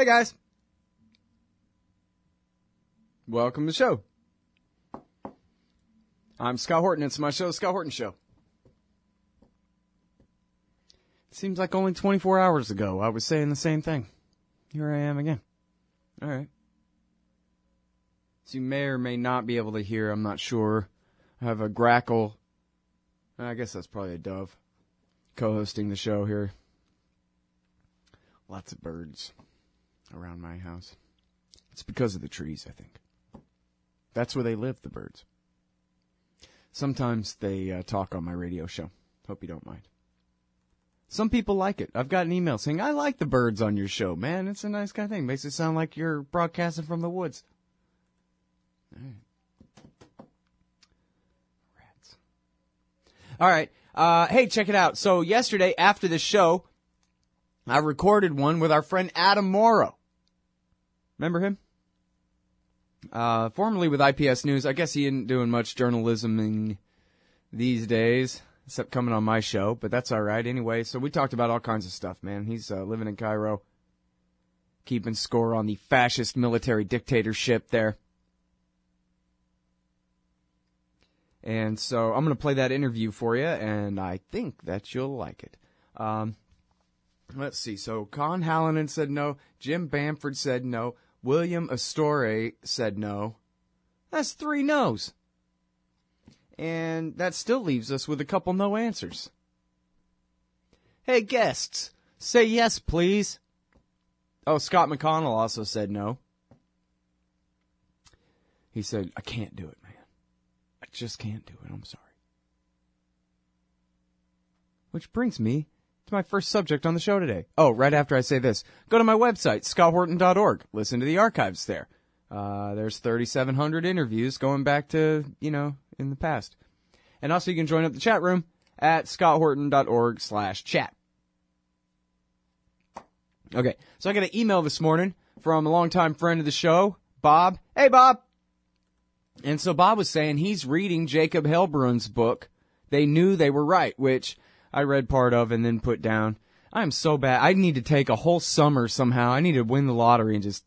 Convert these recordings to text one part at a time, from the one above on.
Hey guys. Welcome to the show. I'm Scott Horton. It's my show, The Scott Horton Show. It seems like only 24 hours ago I was saying the same thing. Here I am again. All right. So you may or may not be able to hear, I'm not sure. I have a grackle. I guess that's probably a dove co-hosting the show here. Lots of birds around my house. It's because of the trees, I think. That's where they live, the birds. Sometimes they talk on my radio show. Hope you don't mind. Some people like it. I've got an email saying, I like the birds on your show, man. It's a nice kind of thing. Makes it sound like you're broadcasting from the woods. All right. Rats. All right. Hey, check it out. So yesterday, after the show, I recorded one with our friend Adam Morrow. Remember him? Formerly with IPS News. I guess he isn't doing much journalism these days, except coming on my show, but that's all right. Anyway, so we talked about all kinds of stuff, man. He's living in Cairo, keeping score on the fascist military dictatorship there. And so I'm going to play that interview for you, and I think that you'll like it. Let's see. So Con Hallinan said no. Jim Bamford said no. William Astore said no. That's 3 no's. And that still leaves us with a couple no answers. Hey, guests, say yes, please. Oh, Scott McConnell also said no. He said, I can't do it, man. I just can't do it. I'm sorry. Which brings me to my first subject on the show today. Oh, right after I say this, go to my website, scotthorton.org. Listen to the archives there. There's 3,700 interviews going back to, in the past. And also you can join up the chat room at scotthorton.org/chat. Okay, so I got an email this morning from a longtime friend of the show, Bob. Hey, Bob. And so Bob was saying he's reading Jacob Hellbrun's book, They Knew They Were Right, which I read part of and then put down. I'm so bad. I need to take a whole summer somehow. I need to win the lottery and just...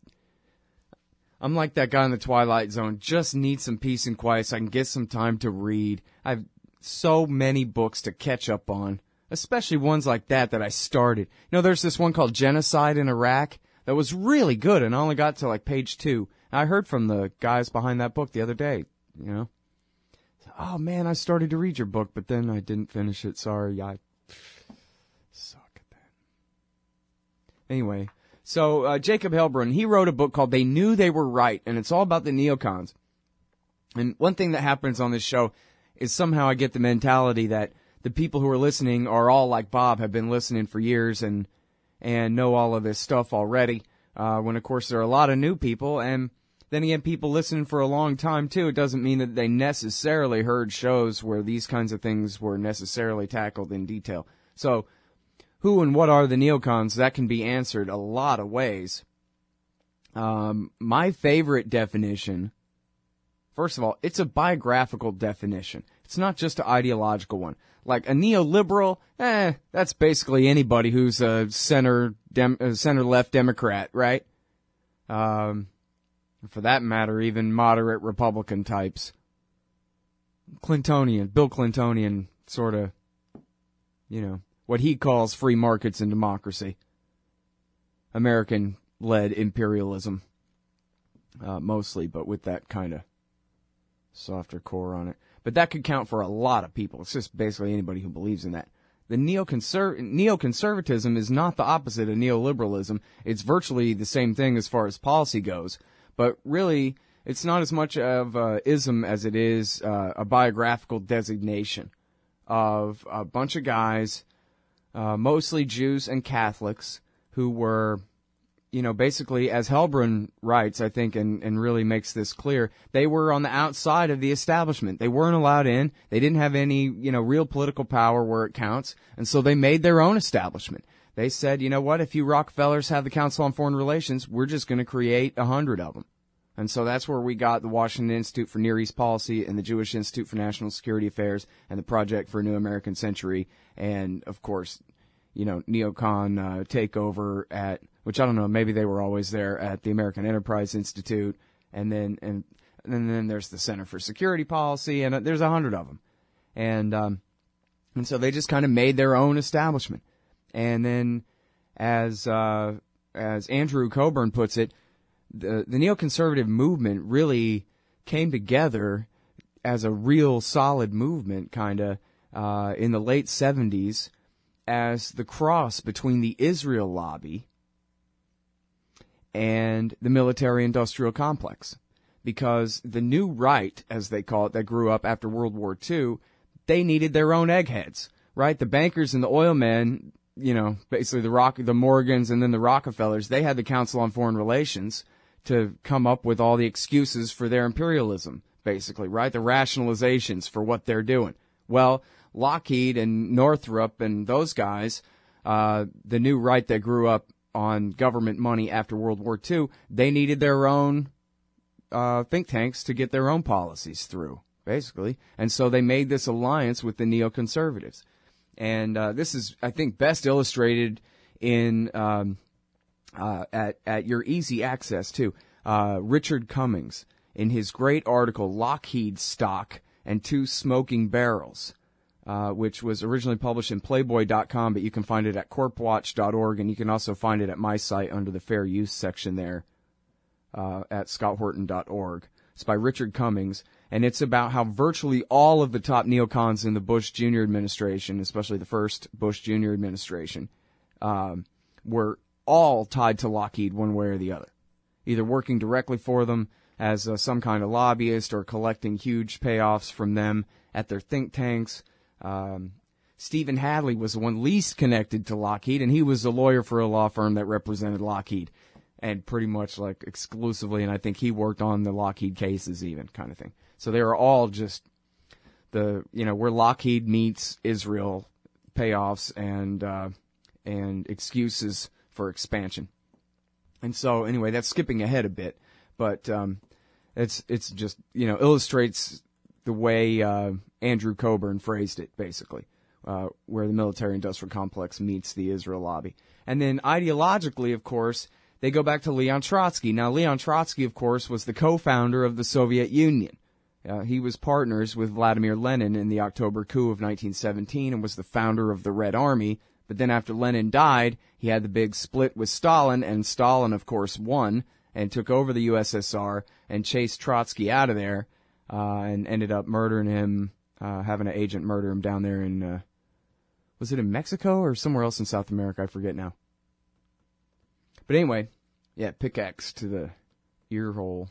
I'm like that guy in the Twilight Zone. Just need some peace and quiet so I can get some time to read. I have so many books to catch up on, especially ones like that I started. There's this one called Genocide in Iraq that was really good, and I only got to page 2. I heard from the guys behind that book the other day, Oh, man, I started to read your book, but then I didn't finish it. Sorry, I suck at that. Anyway, so Jacob Hellbrun, he wrote a book called They Knew They Were Right, and it's all about the neocons. And one thing that happens on this show is somehow I get the mentality that the people who are listening are all like Bob, have been listening for years and know all of this stuff already, when, of course, there are a lot of new people, and then again, people listening for a long time, too. It doesn't mean that they necessarily heard shows where these kinds of things were necessarily tackled in detail. So, who and what are the neocons? That can be answered a lot of ways. My favorite definition, first of all, it's a biographical definition. It's not just an ideological one. Like a neoliberal, that's basically anybody who's a center-left Democrat, right? For that matter, even moderate Republican types. Bill Clintonian, sort of, what he calls free markets and democracy. American-led imperialism, mostly, but with that kind of softer core on it. But that could count for a lot of people. It's just basically anybody who believes in that. The neoconservatism is not the opposite of neoliberalism. It's virtually the same thing as far as policy goes. But really, it's not as much of a ism as it is a biographical designation of a bunch of guys, mostly Jews and Catholics, who were, basically, as Hellbrun writes, I think, and really makes this clear, they were on the outside of the establishment. They weren't allowed in. They didn't have any, real political power where it counts, and so they made their own establishment. They said, you know what, if you Rockefellers have the Council on Foreign Relations, we're just going to create 100 of them. And so that's where we got the Washington Institute for Near East Policy and the Jewish Institute for National Security Affairs and the Project for a New American Century and, of course, neocon takeover at which I don't know, maybe they were always there at the American Enterprise Institute, and then there's the Center for Security Policy, and there's 100 of them. And so they just kind of made their own establishment. And then, as Andrew Coburn puts it, the neoconservative movement really came together as a real solid movement, kind of, in the late 70s, as the cross between the Israel lobby and the military-industrial complex. Because the new right, as they call it, that grew up after World War II, they needed their own eggheads, right? The bankers and the oil men, basically the Morgans and then the Rockefellers, they had the Council on Foreign Relations to come up with all the excuses for their imperialism, basically, right? The rationalizations for what they're doing. Well, Lockheed and Northrop and those guys, the new right that grew up on government money after World War II, they needed their own think tanks to get their own policies through, basically. And so they made this alliance with the neoconservatives. And this is, I think, best illustrated in at your easy access, too. Richard Cummings, in his great article, Lockheed Stock and Two Smoking Barrels, which was originally published in Playboy.com, but you can find it at corpwatch.org, and you can also find it at my site under the Fair Use section there at scotthorton.org. It's by Richard Cummings, and it's about how virtually all of the top neocons in the Bush Jr. administration, especially the first Bush Jr. administration, were all tied to Lockheed one way or the other, either working directly for them as some kind of lobbyist or collecting huge payoffs from them at their think tanks. Stephen Hadley was the one least connected to Lockheed, and he was a lawyer for a law firm that represented Lockheed, and pretty much like exclusively, and I think he worked on the Lockheed cases even, kind of thing. So they were all just where Lockheed meets Israel payoffs and excuses for expansion. And so anyway, that's skipping ahead a bit, but it's just, illustrates the way Andrew Coburn phrased it, basically, where the military-industrial complex meets the Israel lobby. And then ideologically, of course, they go back to Leon Trotsky. Now, Leon Trotsky, of course, was the co-founder of the Soviet Union. He was partners with Vladimir Lenin in the October coup of 1917 and was the founder of the Red Army. But then after Lenin died, he had the big split with Stalin, and Stalin, of course, won and took over the USSR and chased Trotsky out of there and ended up murdering him, having an agent murder him down there in, was it in Mexico or somewhere else in South America? I forget now. But anyway, yeah, pickaxe to the ear hole.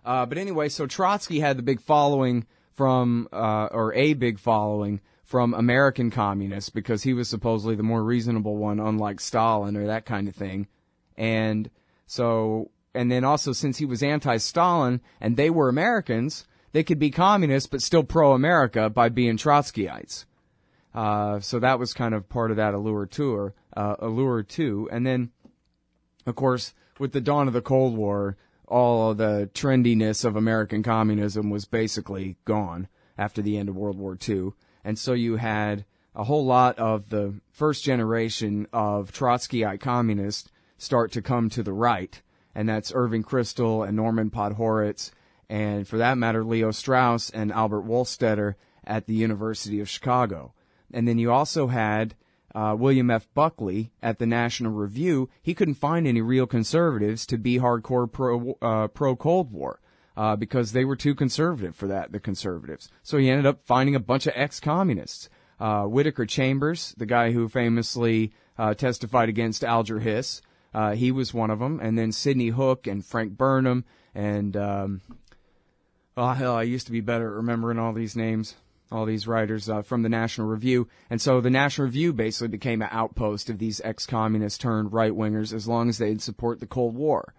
But anyway, so Trotsky had the big following from, or a big following from American communists because he was supposedly the more reasonable one, unlike Stalin or that kind of thing. And so, and then also since he was anti-Stalin and they were Americans, they could be communists but still pro-America by being Trotskyites. So that was kind of part of that allure too. And then, of course, with the dawn of the Cold War, all of the trendiness of American communism was basically gone after the end of World War II. And so you had a whole lot of the first generation of Trotskyite communists start to come to the right. And that's Irving Kristol and Norman Podhoretz, and for that matter, Leo Strauss and Albert Wohlstetter at the University of Chicago. And then you also had William F. Buckley at the National Review. He couldn't find any real conservatives to be hardcore pro-Cold War because they were too conservative for that, the conservatives. So he ended up finding a bunch of ex-communists. Whittaker Chambers, the guy who famously testified against Alger Hiss, he was one of them. And then Sidney Hook and Frank Burnham and, I used to be better at remembering all these names. All these writers from the National Review. And so the National Review basically became an outpost of these ex-communists turned right-wingers as long as they'd support the Cold War.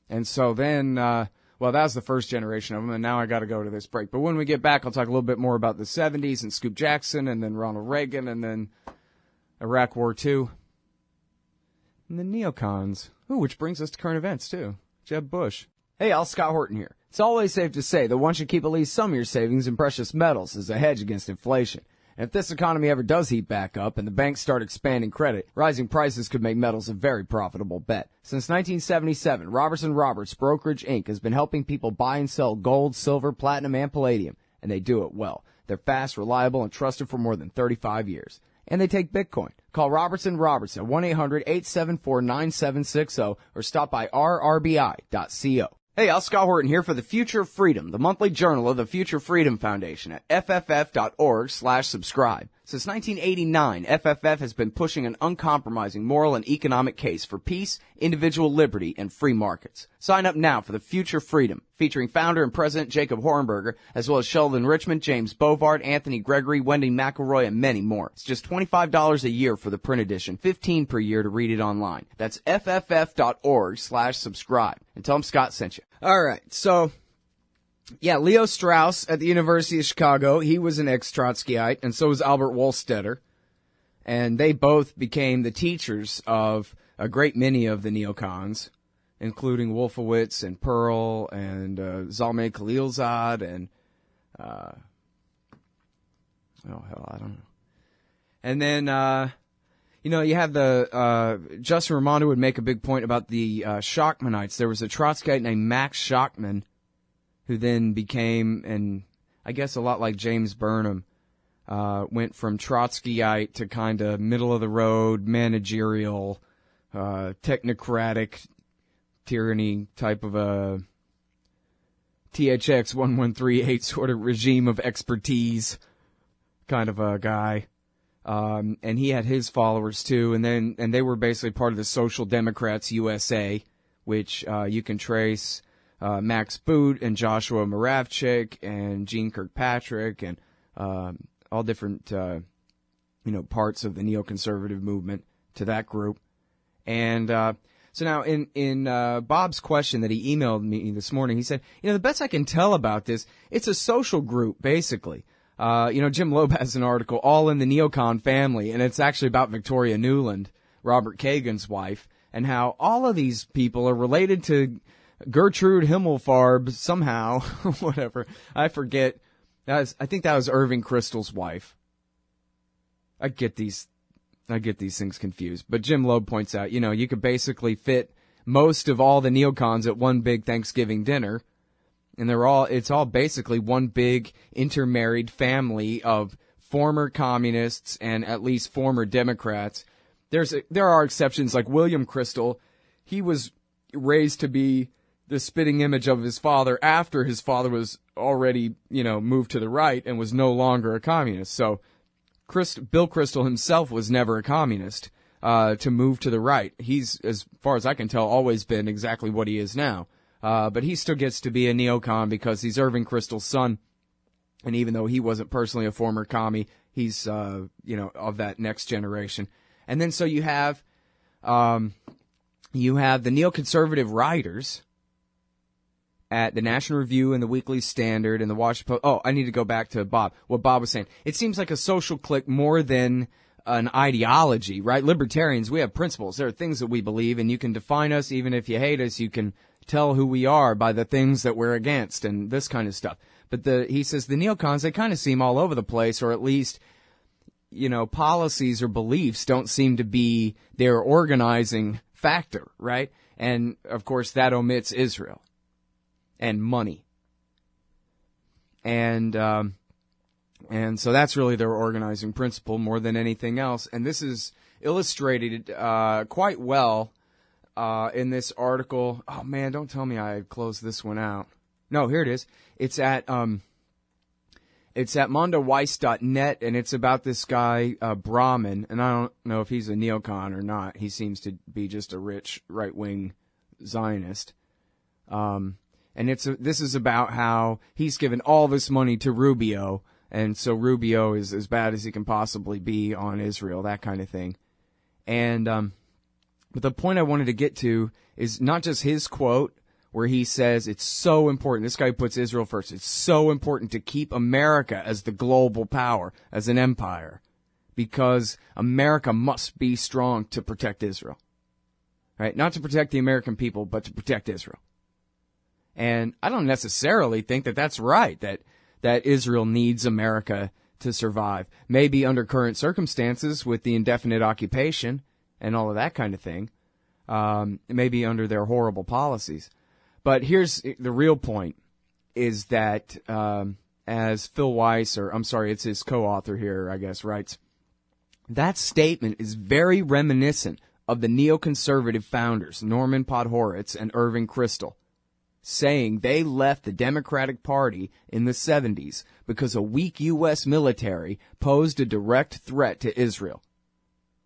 And so then, that was the first generation of them, and now I got to go to this break. But when we get back, I'll talk a little bit more about the 70s and Scoop Jackson and then Ronald Reagan and then Iraq War II. And the neocons. Ooh, which brings us to current events, too. Jeb Bush. Hey, y'all, Scott Horton here. It's always safe to say that one should keep at least some of your savings in precious metals as a hedge against inflation. And if this economy ever does heat back up and the banks start expanding credit, rising prices could make metals a very profitable bet. Since 1977, Robertson Roberts Brokerage Inc. has been helping people buy and sell gold, silver, platinum, and palladium, and they do it well. They're fast, reliable, and trusted for more than 35 years. And they take Bitcoin. Call Robertson Roberts at 1-800-874-9760 or stop by rrbi.co. Hey, Al Scott Horton here for The Future of Freedom, the monthly journal of the Future Freedom Foundation at fff.org/subscribe. Since 1989, FFF has been pushing an uncompromising moral and economic case for peace, individual liberty, and free markets. Sign up now for The Future Freedom, featuring founder and president Jacob Hornberger, as well as Sheldon Richmond, James Bovard, Anthony Gregory, Wendy McElroy, and many more. It's just $25 a year for the print edition, $15 per year to read it online. That's fff.org/subscribe. And tell them Scott sent you. All right, so yeah, Leo Strauss at the University of Chicago, he was an ex-Trotskyite, and so was Albert Wohlstetter. And they both became the teachers of a great many of the neocons, including Wolfowitz and Pearl and Zalmay Khalilzad and, I don't know. And then, you have the, Justin Raimondo would make a big point about the Shockmanites. There was a Trotskyite named Max Shockman, who then became, and I guess a lot like James Burnham, went from Trotskyite to kind of middle-of-the-road, managerial, technocratic tyranny type of a THX 1138 sort of regime of expertise kind of a guy. And he had his followers too, and they were basically part of the Social Democrats USA, which you can trace Max Boot and Joshua Moravchik and Gene Kirkpatrick and all different parts of the neoconservative movement to that group. And so now in Bob's question that he emailed me this morning, he said, the best I can tell about this, it's a social group basically. Jim Loeb has an article, All in the Neocon Family, and it's actually about Victoria Nuland, Robert Kagan's wife, and how all of these people are related to Gertrude Himmelfarb somehow, whatever. I forget. I think that was Irving Kristol's wife. I get these things confused. But Jim Loeb points out, you could basically fit most of all the neocons at one big Thanksgiving dinner. And it's all basically one big intermarried family of former communists and at least former Democrats. There are exceptions like William Kristol. He was raised to be the spitting image of his father after his father was already, moved to the right and was no longer a communist. So Bill Kristol himself was never a communist to move to the right. He's, as far as I can tell, always been exactly what he is now. But he still gets to be a neocon because he's Irving Kristol's son. And even though he wasn't personally a former commie, he's, of that next generation. And then so you have the neoconservative writers at the National Review and the Weekly Standard and the Washington Post. Oh, I need to go back to Bob. What Bob was saying. It seems like a social clique more than an ideology, right? Libertarians, we have principles. There are things that we believe, and you can define us even if you hate us. You can tell who we are by the things that we're against and this kind of stuff. But he says the neocons, they kind of seem all over the place, or at least, policies or beliefs don't seem to be their organizing factor, right? And, of course, that omits Israel and money. And so that's really their organizing principle more than anything else. And this is illustrated quite well in this article. Oh, man, don't tell me I closed this one out. No, here it is. It's at mondoweiss.net, and it's about this guy, Brahman, and I don't know if he's a neocon or not. He seems to be just a rich right-wing Zionist. And this is about how he's given all this money to Rubio, and so Rubio is as bad as he can possibly be on Israel, that kind of thing. And but the point I wanted to get to is not just his quote, where he says it's so important, this guy puts Israel first, it's so important to keep America as the global power, as an empire, because America must be strong to protect Israel. Right? Not to protect the American people, but to protect Israel. And I don't necessarily think that that's right, that Israel needs America to survive. Maybe under current circumstances with the indefinite occupation and all of that kind of thing. Maybe under their horrible policies. But here's the real point, is that as Phil Weiss, it's his co-author here, I guess, writes, that statement is very reminiscent of the neoconservative founders, Norman Podhoretz and Irving Kristol, saying they left the Democratic Party in the 70s because a weak U.S. military posed a direct threat to Israel.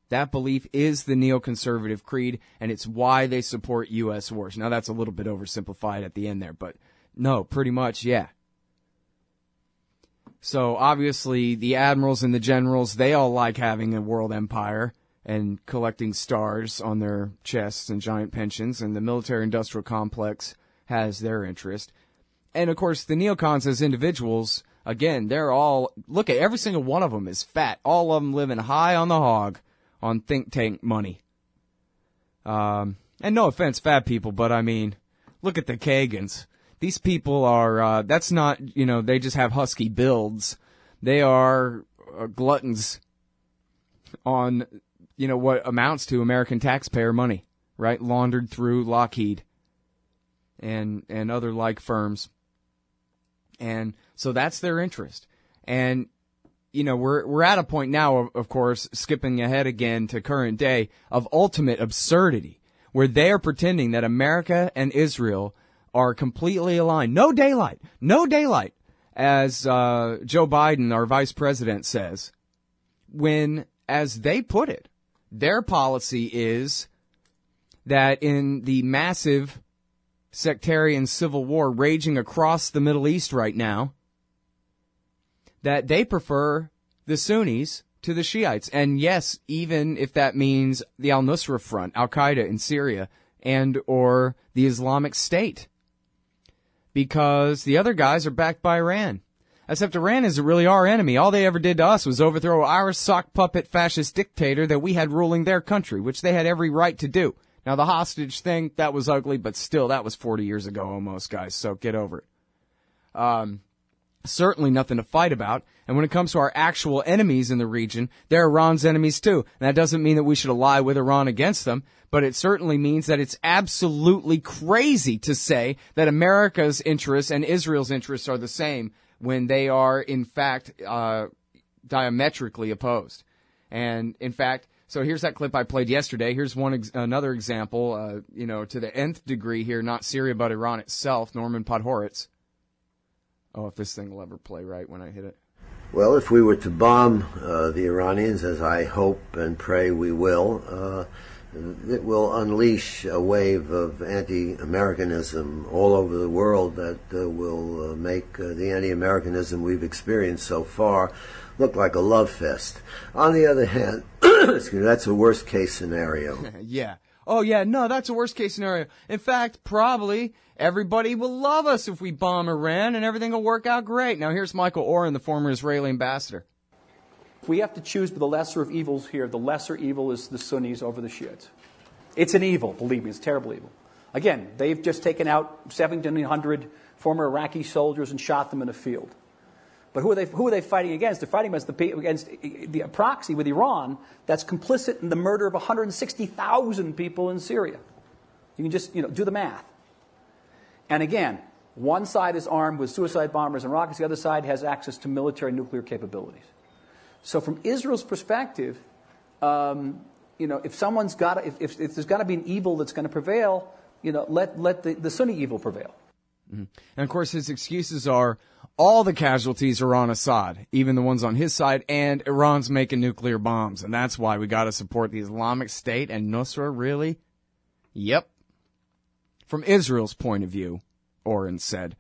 That belief is the neoconservative creed, and it's why they support U.S. wars. Now, that's a little bit oversimplified at the end there, but no, pretty much, yeah. So, obviously, the admirals and the generals, they all like having a world empire and collecting stars on their chests and giant pensions, and the military-industrial complex has their interest. And, of course, the neocons as individuals, again, they're all, look at every single one of them is fat. All of them living high on the hog on think tank money. And no offense, fat people, but I mean, look at the Kagans. These people are, that's not, they just have husky builds. They are gluttons on, what amounts to American taxpayer money, right? Laundered through Lockheed and other like firms. And so that's their interest. And, we're at a point now, of course, skipping ahead again to current day, of ultimate absurdity, where they are pretending that America and Israel are completely aligned. No daylight, as Joe Biden, our vice president, says, when, as they put it, their policy is that in the massive sectarian civil war raging across the Middle East right now, that they prefer the Sunnis to the Shiites. And yes, even if that means the al-Nusra Front, Al-Qaeda in Syria, and or the Islamic State. Because the other guys are backed by Iran. Except Iran isn't really our enemy. All they ever did to us was overthrow our sock puppet fascist dictator that we had ruling their country, which they had every right to do. Now, the hostage thing, that was ugly, but still, that was 40 years ago almost, guys, so get over it. Certainly nothing to fight about. And when it comes to our actual enemies in the region, they're Iran's enemies too. And that doesn't mean that we should ally with Iran against them, but it certainly means that it's absolutely crazy to say that America's interests and Israel's interests are the same when they are, in fact, diametrically opposed. And, in fact, so here's that clip I played yesterday. Here's another example, to the nth degree here, not Syria, but Iran itself, Norman Podhoretz. Oh, if this thing will ever play right when I hit it. Well, if we were to bomb the Iranians, as I hope and pray we will, it will unleash a wave of anti-Americanism all over the world that will make the anti-Americanism we've experienced so far look like a love fest. On the other hand, that's a worst-case scenario. Yeah. Oh, yeah, no, that's a worst-case scenario. In fact, probably everybody will love us if we bomb Iran and everything will work out great. Now, here's Michael Oren, the former Israeli ambassador. If we have to choose the lesser of evils here, the lesser evil is the Sunnis over the Shiites. It's an evil, believe me, it's a terrible evil. Again, they've just taken out 1,700 former Iraqi soldiers and shot them in a field. But who are they fighting against? They're fighting against the proxy with Iran that's complicit in the murder of 160,000 people in Syria. You can just, do the math. And again, one side is armed with suicide bombers and rockets. The other side has access to military nuclear capabilities. So from Israel's perspective, if someone's got, if there's got to be an evil that's going to prevail, let the Sunni evil prevail. Mm-hmm. And of course, his excuses are all the casualties are on Assad, even the ones on his side, and Iran's making nuclear bombs, and that's why we got to support the Islamic State and Nusra. Really? Yep. From Israel's point of view, Oren said,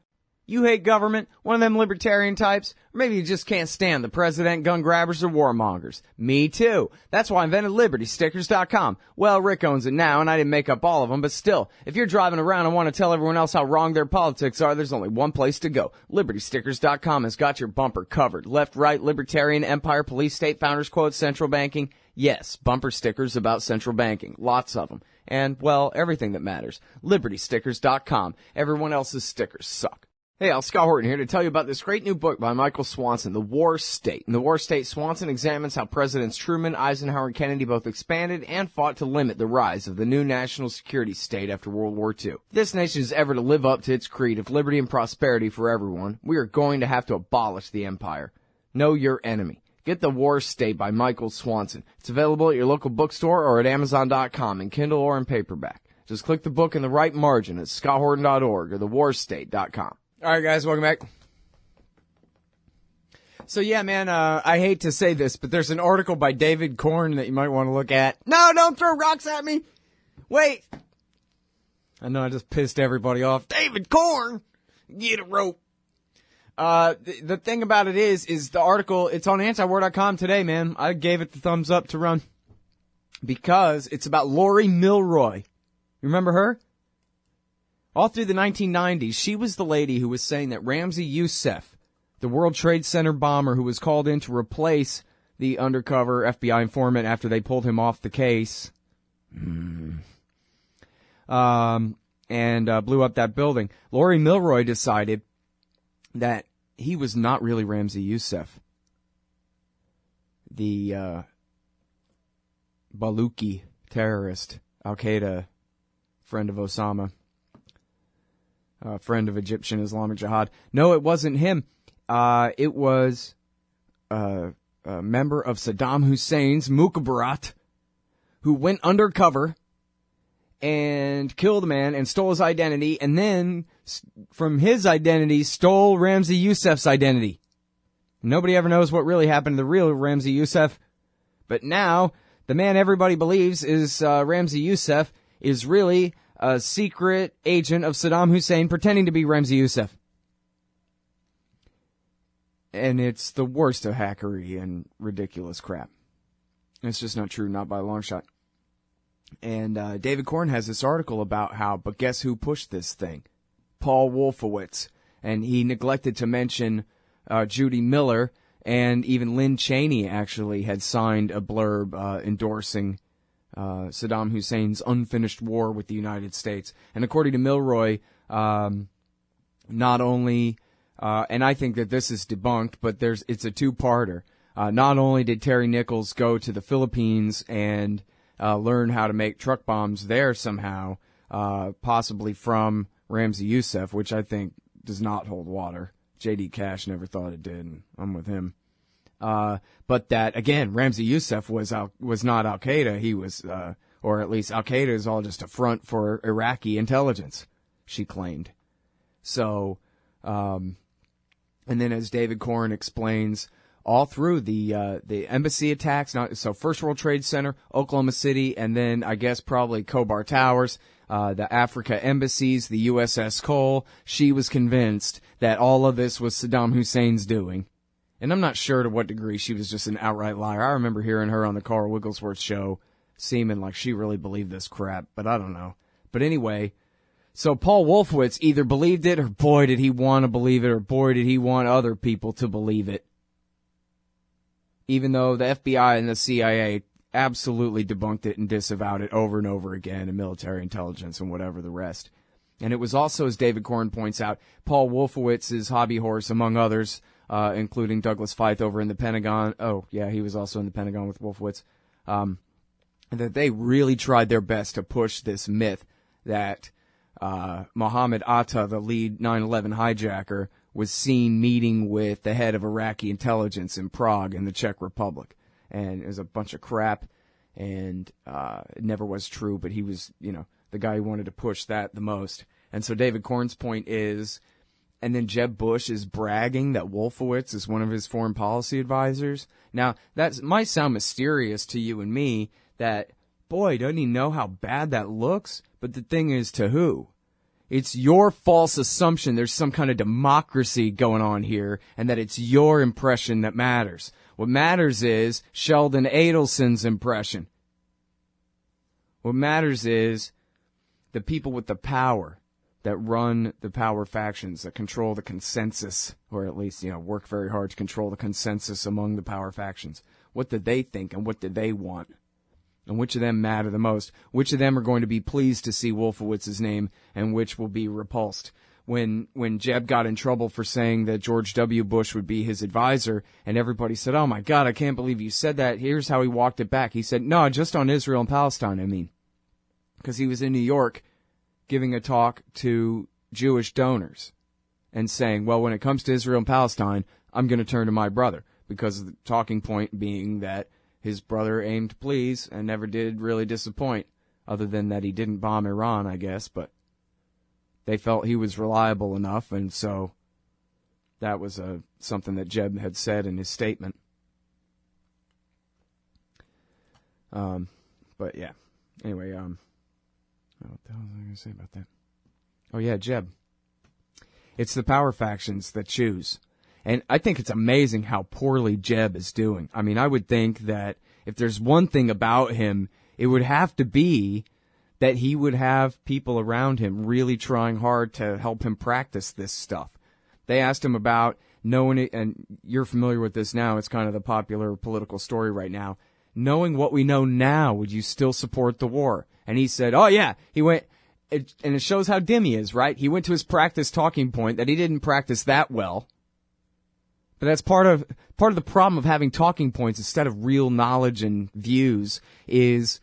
you hate government, one of them libertarian types, or maybe you just can't stand the president, gun grabbers, or warmongers. Me too. That's why I invented LibertyStickers.com. Well, Rick owns it now, and I didn't make up all of them, but still, if you're driving around and want to tell everyone else how wrong their politics are, there's only one place to go. LibertyStickers.com has got your bumper covered. Left, right, libertarian, empire, police, state, founders quote, central banking. Yes, bumper stickers about central banking. Lots of them. And, well, everything that matters. LibertyStickers.com. Everyone else's stickers suck. Hey, Scott Horton here to tell you about this great new book by Michael Swanson, The War State. In The War State, Swanson examines how Presidents Truman, Eisenhower, and Kennedy both expanded and fought to limit the rise of the new national security state after World War II. If this nation is ever to live up to its creed of liberty and prosperity for everyone, we are going to have to abolish the empire. Know your enemy. Get The War State by Michael Swanson. It's available at your local bookstore or at Amazon.com in Kindle or in paperback. Just click the book in the right margin at ScottHorton.org or TheWarState.com. All right, guys, welcome back. So, yeah, man, I hate to say this, but there's an article by David Korn that you might want to look at. No, don't throw rocks at me. Wait. I know I just pissed everybody off. David Korn, get a rope. The thing about it is the article, it's on Antiwar.com today, man. I gave it the thumbs up to run because it's about Lori Milroy. You remember her? All through the 1990s, she was the lady who was saying that Ramzi Youssef, the World Trade Center bomber who was called in to replace the undercover FBI informant after they pulled him off the case, and blew up that building. Lori Milroy decided that he was not really Ramzi Youssef, the Baluchi terrorist, Al-Qaeda friend of Osama, friend of Egyptian Islamic Jihad. No, it wasn't him. It was a member of Saddam Hussein's Mukhabarat who went undercover and killed a man and stole his identity, and then from his identity stole Ramzi Youssef's identity. Nobody ever knows what really happened to the real Ramzi Youssef, but now the man everybody believes is Ramzi Youssef is really a secret agent of Saddam Hussein pretending to be Ramzi Youssef. And it's the worst of hackery and ridiculous crap. It's just not true, not by a long shot. And David Korn has this article about how, but guess who pushed this thing? Paul Wolfowitz. And he neglected to mention Judy Miller, and even Lynn Cheney actually had signed a blurb endorsing Saddam Hussein's unfinished war with the United States. And according to Milroy, not only, and I think that this is debunked, but it's a two-parter. Not only did Terry Nichols go to the Philippines and learn how to make truck bombs there somehow, possibly from Ramzi Youssef, which I think does not hold water. J.D. Cash never thought it did, and I'm with him. But that, again, Ramzi Youssef was not Al-Qaeda. He was, or at least Al-Qaeda is all just a front for Iraqi intelligence, she claimed. So, and then as David Korn explains, all through the embassy attacks, so First World Trade Center, Oklahoma City, and then I guess probably Khobar Towers, the Africa embassies, the USS Cole, she was convinced that all of this was Saddam Hussein's doing. And I'm not sure to what degree she was just an outright liar. I remember hearing her on the Carl Wigglesworth show seeming like she really believed this crap, but I don't know. But anyway, so Paul Wolfowitz either believed it, or boy did he want to believe it, or boy did he want other people to believe it. Even though the FBI and the CIA absolutely debunked it and disavowed it over and over again, and military intelligence and whatever the rest. And it was also, as David Korn points out, Paul Wolfowitz's hobby horse, among others, including Douglas Feith over in the Pentagon. Oh, yeah, he was also in the Pentagon with Wolfowitz. That they really tried their best to push this myth that Mohammed Atta, the lead 9/11 hijacker, was seen meeting with the head of Iraqi intelligence in Prague in the Czech Republic. And it was a bunch of crap, and it never was true, but he was, the guy who wanted to push that the most. And so David Korn's point is, and then Jeb Bush is bragging that Wolfowitz is one of his foreign policy advisors. Now, that might sound mysterious to you and me, that, boy, doesn't he know how bad that looks? But the thing is, to who? It's your false assumption there's some kind of democracy going on here, and that it's your impression that matters. What matters is Sheldon Adelson's impression. What matters is the people with the power that run the power factions, that control the consensus, or at least, work very hard to control the consensus among the power factions. What do they think, and what do they want? And which of them matter the most? Which of them are going to be pleased to see Wolfowitz's name, and which will be repulsed? when Jeb got in trouble for saying that George W. Bush would be his advisor, and everybody said, "Oh my God, I can't believe you said that." Here's how he walked it back. He said, "No, just on Israel and Palestine, I mean." Because he was in New York giving a talk to Jewish donors and saying, well, when it comes to Israel and Palestine, I'm going to turn to my brother, because the talking point being that his brother aimed to please and never did really disappoint, other than that he didn't bomb Iran, I guess, but they felt he was reliable enough, and so that was something that Jeb had said in his statement. But yeah, anyway, what the hell was I going to say about that? Oh yeah, Jeb. It's the power factions that choose. And I think it's amazing how poorly Jeb is doing. I mean, I would think that if there's one thing about him, it would have to be that he would have people around him really trying hard to help him practice this stuff. They asked him about knowing it, and you're familiar with this now, it's kind of the popular political story right now. Knowing what we know now, would you still support the war? And he said, oh yeah, he went, and it shows how dim he is, right? He went to his practice talking point that he didn't practice that well. But that's part of the problem of having talking points instead of real knowledge and views is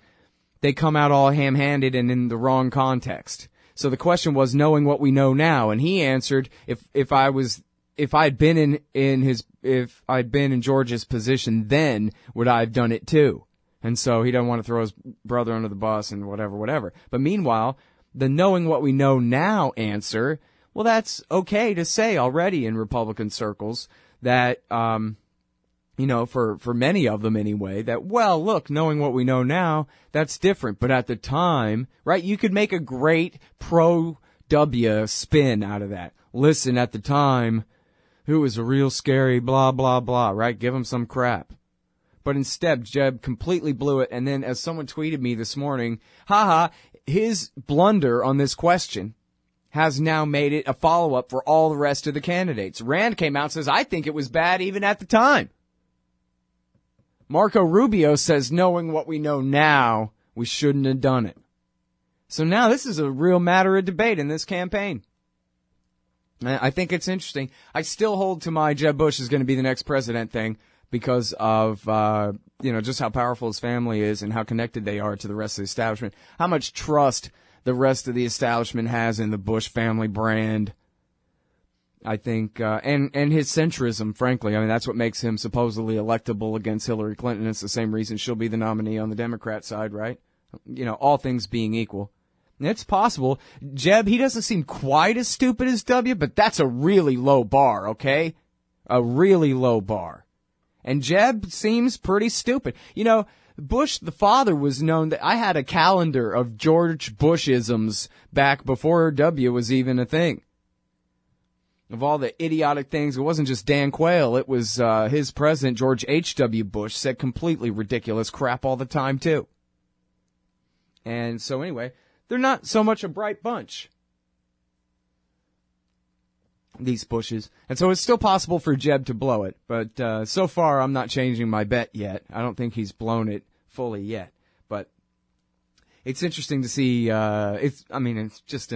they come out all ham-handed and in the wrong context. So the question was knowing what we know now, and he answered, if I'd been in George's position then, would I have done it too? And so he doesn't want to throw his brother under the bus and whatever. But meanwhile, the knowing what we know now answer, well, that's okay to say already in Republican circles that, for many of them anyway, that, well, look, knowing what we know now, that's different. But at the time, right, you could make a great pro-W spin out of that. Listen, at the time, it was a real scary blah, blah, blah, right? Give him some crap. But instead, Jeb completely blew it. And then as someone tweeted me this morning, his blunder on this question has now made it a follow-up for all the rest of the candidates. Rand came out and says, I think it was bad even at the time. Marco Rubio says, knowing what we know now, we shouldn't have done it. So now this is a real matter of debate in this campaign. I think it's interesting. I still hold to my Jeb Bush is going to be the next president thing because of, just how powerful his family is and how connected they are to the rest of the establishment. How much trust the rest of the establishment has in the Bush family brand. I think, and his centrism, frankly. I mean, that's what makes him supposedly electable against Hillary Clinton. It's the same reason she'll be the nominee on the Democrat side, right? All things being equal. It's possible. Jeb, he doesn't seem quite as stupid as W, but that's a really low bar, okay? A really low bar. And Jeb seems pretty stupid. Bush, the father, was known that I had a calendar of George Bushisms back before W was even a thing. Of all the idiotic things, it wasn't just Dan Quayle. It was his president, George H.W. Bush, said completely ridiculous crap all the time, too. And so anyway, they're not so much a bright bunch, these Bushes. And so it's still possible for Jeb to blow it. But so far, I'm not changing my bet yet. I don't think he's blown it fully yet. But it's interesting to see, it's just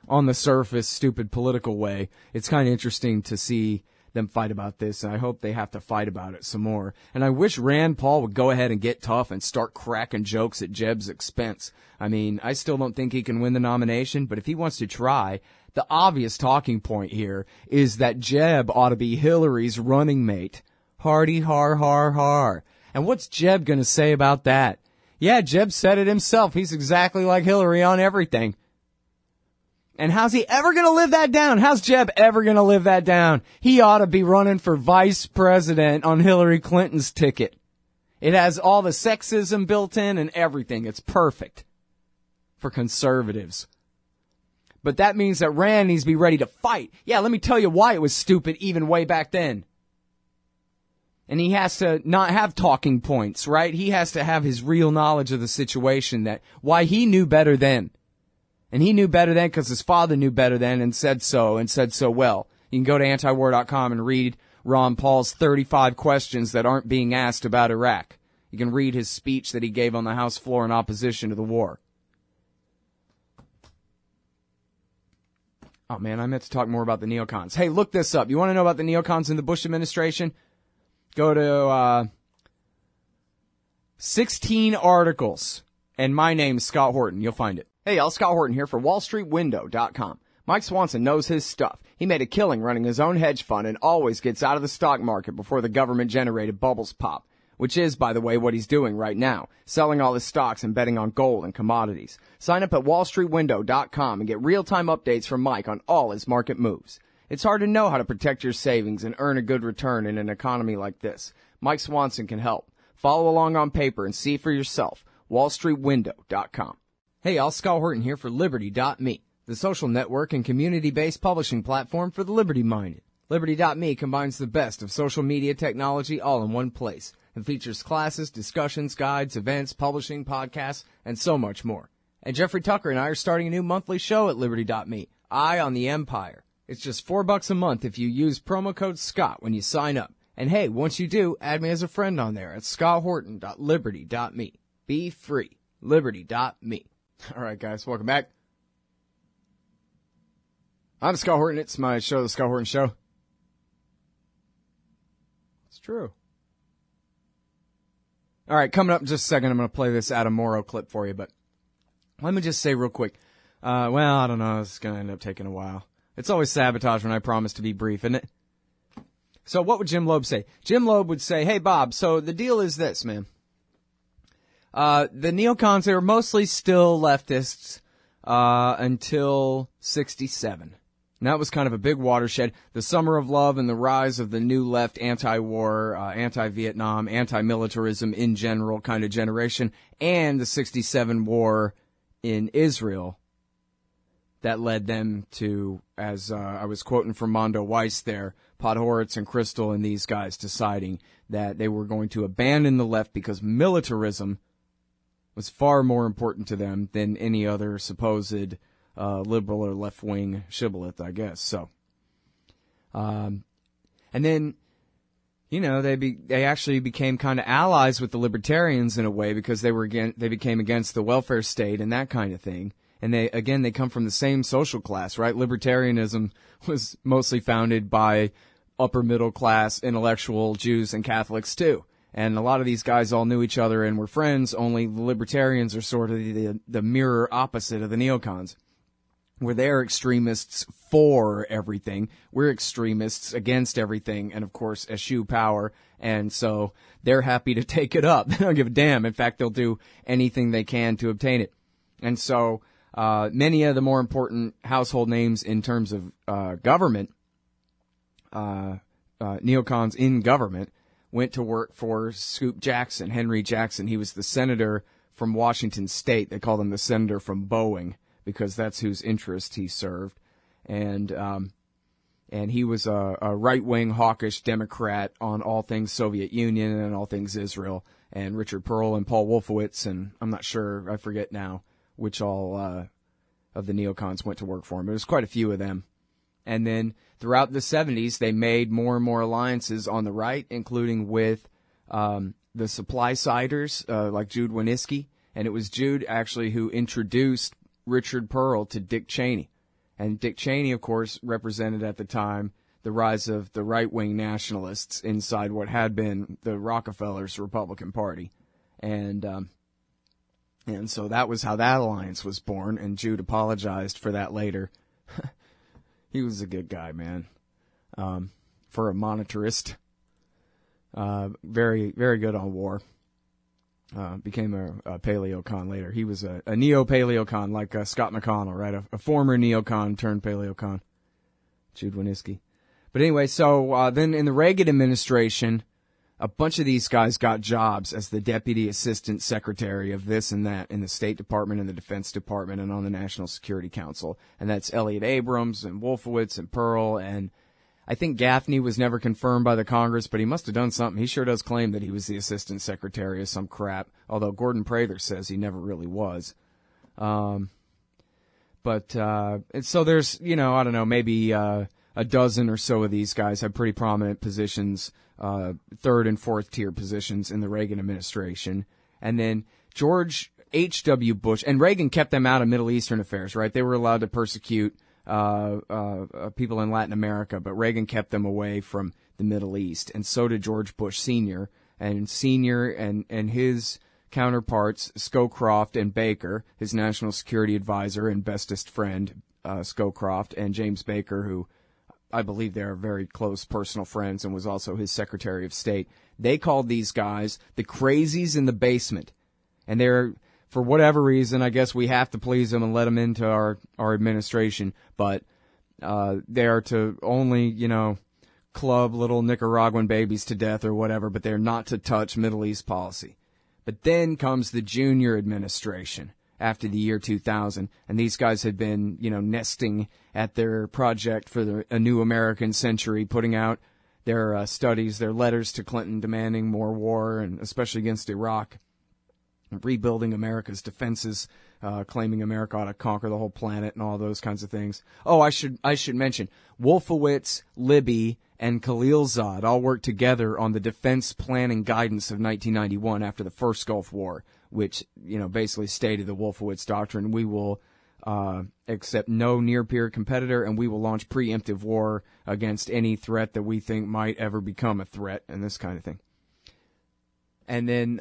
on the surface, stupid political way. It's kind of interesting to see them fight about this, and I hope they have to fight about it some more. And I wish Rand Paul would go ahead and get tough and start cracking jokes at Jeb's expense. I mean, I still don't think he can win the nomination, but if he wants to try, the obvious talking point here is that Jeb ought to be Hillary's running mate. Hardy har har har. And what's Jeb going to say about that? Yeah, Jeb said it himself. He's exactly like Hillary on everything. And how's he ever going to live that down? How's Jeb ever going to live that down? He ought to be running for vice president on Hillary Clinton's ticket. It has all the sexism built in and everything. It's perfect for conservatives. But that means that Rand needs to be ready to fight. Yeah, let me tell you why it was stupid even way back then. And he has to not have talking points, right? He has to have his real knowledge of the situation, that why he knew better then. And he knew better then because his father knew better then and said so well. You can go to Antiwar.com and read Ron Paul's 35 questions that aren't being asked about Iraq. You can read his speech that he gave on the House floor in opposition to the war. Oh, man, I meant to talk more about the neocons. Hey, look this up. You want to know about the neocons in the Bush administration? Go to 16 articles, and my name's Scott Horton. You'll find it. Hey, y'all, Scott Horton here for WallStreetWindow.com. Mike Swanson knows his stuff. He made a killing running his own hedge fund and always gets out of the stock market before the government-generated bubbles pop, which is, by the way, what he's doing right now, selling all his stocks and betting on gold and commodities. Sign up at WallStreetWindow.com and get real-time updates from Mike on all his market moves. It's hard to know how to protect your savings and earn a good return in an economy like this. Mike Swanson can help. Follow along on paper and see for yourself. WallStreetWindow.com. Hey, y'all, Scott Horton here for Liberty.me, the social network and community-based publishing platform for the liberty-minded. Liberty.me combines the best of social media technology all in one place and features classes, discussions, guides, events, publishing, podcasts, and so much more. And Jeffrey Tucker and I are starting a new monthly show at Liberty.me, Eye on the Empire. It's just $4 a month if you use promo code SCOTT when you sign up. And hey, once you do, add me as a friend on there at scotthorton.liberty.me. Be free. Liberty.me. All right, guys, welcome back. I'm Scott Horton. It's my show, The Scott Horton Show. It's true. All right, coming up in just a second, I'm going to play this Adam Morrow clip for you, but let me just say real quick. Well, I don't know. It's going to end up taking a while. It's always sabotage when I promise to be brief, isn't it? So what would Jim Loeb say? Jim Loeb would say, hey, Bob, so the deal is this, man. The neocons, they were mostly still leftists until 1967. And that was kind of a big watershed. The Summer of Love and the rise of the new left anti-war, anti-Vietnam, anti-militarism in general kind of generation, and the 1967 war in Israel that led them to, as I was quoting from Mondo Weiss there, Podhoretz and Crystal and these guys deciding that they were going to abandon the left because militarism was far more important to them than any other supposed liberal or left-wing shibboleth, I guess. So, and then, you know, they actually became kind of allies with the libertarians in a way because they became against the welfare state and that kind of thing. And they come from the same social class, right? Libertarianism was mostly founded by upper middle class intellectual Jews and Catholics too. And a lot of these guys all knew each other and were friends, only the libertarians are sort of the mirror opposite of the neocons, where they're extremists for everything. We're extremists against everything and, of course, eschew power. And so they're happy to take it up. They don't give a damn. In fact, they'll do anything they can to obtain it. And so many of the more important household names in terms of government, neocons in government, went to work for Scoop Jackson, Henry Jackson. He was the senator from Washington State. They called him the senator from Boeing because that's whose interest he served. And he was a right-wing, hawkish Democrat on all things Soviet Union and all things Israel. And Richard Pearl and Paul Wolfowitz, and I'm not sure, I forget now, which all of the neocons went to work for him. But it was quite a few of them. And then throughout the 70s, they made more and more alliances on the right, including with the supply-siders like Jude Wanniski. And it was Jude, actually, who introduced Richard Pearl to Dick Cheney. And Dick Cheney, of course, represented at the time the rise of the right-wing nationalists inside what had been the Rockefellers' Republican Party. And so that was how that alliance was born, and Jude apologized for that later. He was a good guy, man. For a monetarist. Very, very good on war. Became a paleocon later. He was a neo-paleocon like Scott McConnell, right? A former neocon turned paleocon. Jude Wanniski. But anyway, so then in the Reagan administration, a bunch of these guys got jobs as the deputy assistant secretary of this and that in the State Department and the Defense Department and on the National Security Council. And that's Elliot Abrams and Wolfowitz and Pearl. And I think Gaffney was never confirmed by the Congress, but he must have done something. He sure does claim that he was the assistant secretary of some crap, although Gordon Prather says he never really was. So there's, I don't know, maybe a dozen or so of these guys have pretty prominent positions, third and fourth tier positions in the Reagan administration. And then George H.W. Bush, and Reagan kept them out of Middle Eastern affairs, right? They were allowed to persecute people in Latin America, but Reagan kept them away from the Middle East, and so did George Bush Sr. And Sr. and his counterparts, Scowcroft and Baker, his national security advisor and bestest friend, Scowcroft, and James Baker, who I believe they're very close personal friends and was also his Secretary of State. They called these guys the crazies in the basement. And they're, for whatever reason, I guess we have to please them and let them into our administration, but they're to only, club little Nicaraguan babies to death or whatever, but they're not to touch Middle East policy. But then comes the Junior administration after the year 2000, and these guys had been, nesting at their project for a new American century, putting out their studies, their letters to Clinton demanding more war, and especially against Iraq, rebuilding America's defenses, claiming America ought to conquer the whole planet and all those kinds of things. Oh, I should mention, Wolfowitz, Libby, and Khalilzad all worked together on the Defense Planning Guidance of 1991 after the first Gulf War, which, basically stated the Wolfowitz Doctrine: we will accept no near-peer competitor, and we will launch preemptive war against any threat that we think might ever become a threat, and this kind of thing. And then,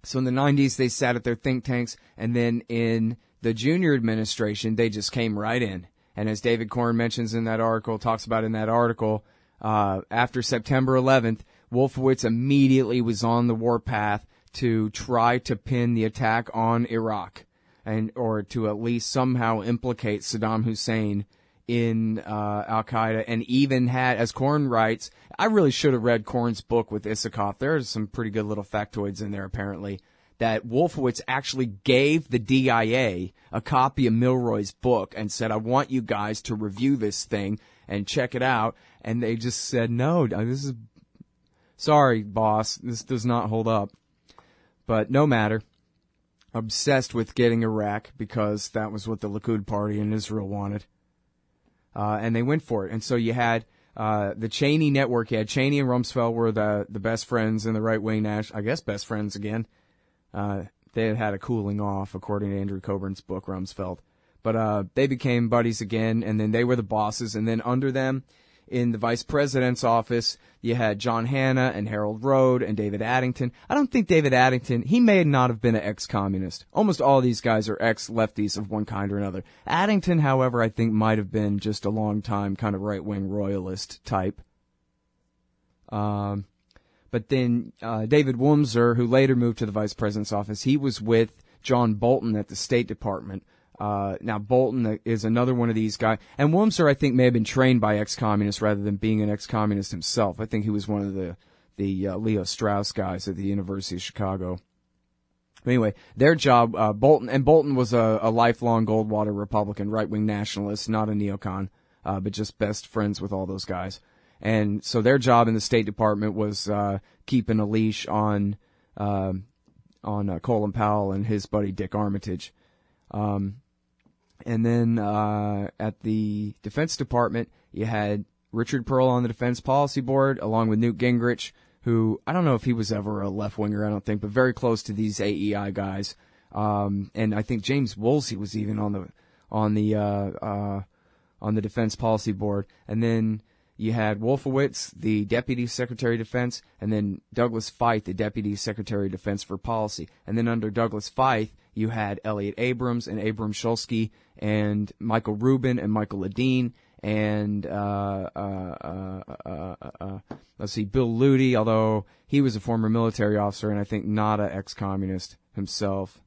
so in the 90s, they sat at their think tanks, and then in the Junior administration, they just came right in. And as David Corn mentions in that article, talks about in that article, after September 11th, Wolfowitz immediately was on the warpath to try to pin the attack on Iraq, or to at least somehow implicate Saddam Hussein in Al-Qaeda, and even had, as Corn writes, I really should have read Corn's book with Isikoff. There's some pretty good little factoids in there, apparently, that Wolfowitz actually gave the DIA a copy of Milroy's book and said, I want you guys to review this thing and check it out. And they just said, no, sorry, boss, this does not hold up. But no matter. Obsessed with getting Iraq because that was what the Likud party in Israel wanted. And they went for it. And so you had the Cheney network. You had Cheney and Rumsfeld were the best friends in the right-wing I guess best friends again. They had a cooling off, according to Andrew Coburn's book, Rumsfeld. But they became buddies again, and then they were the bosses. And then under them, in the vice president's office, you had John Hanna and Harold Rode and David Addington. I don't think David Addington, he may not have been an ex-communist. Almost all of these guys are ex-lefties of one kind or another. Addington, however, I think might have been just a long-time kind of right-wing royalist type. But then David Wurmser, who later moved to the vice president's office, he was with John Bolton at the State Department. Now, Bolton is another one of these guys. And Wurmser, I think, may have been trained by ex-communists rather than being an ex-communist himself. I think he was one of the Leo Strauss guys at the University of Chicago. Anyway, their job, Bolton was a lifelong Goldwater Republican, right-wing nationalist, not a neocon, but just best friends with all those guys. And so their job in the State Department was keeping a leash on Colin Powell and his buddy Dick Armitage. And then at the Defense Department, you had Richard Pearl on the Defense Policy Board, along with Newt Gingrich, who, I don't know if he was ever a left-winger, I don't think, but very close to these AEI guys. And I think James Woolsey was even on the Defense Policy Board. And then you had Wolfowitz, the Deputy Secretary of Defense, and then Douglas Feith, the Deputy Secretary of Defense for Policy. And then under Douglas Feith, you had Elliot Abrams and Abram Shulsky and Michael Rubin and Michael Ledeen and let's see, Bill Ludi, although he was a former military officer and I think not an ex-communist himself,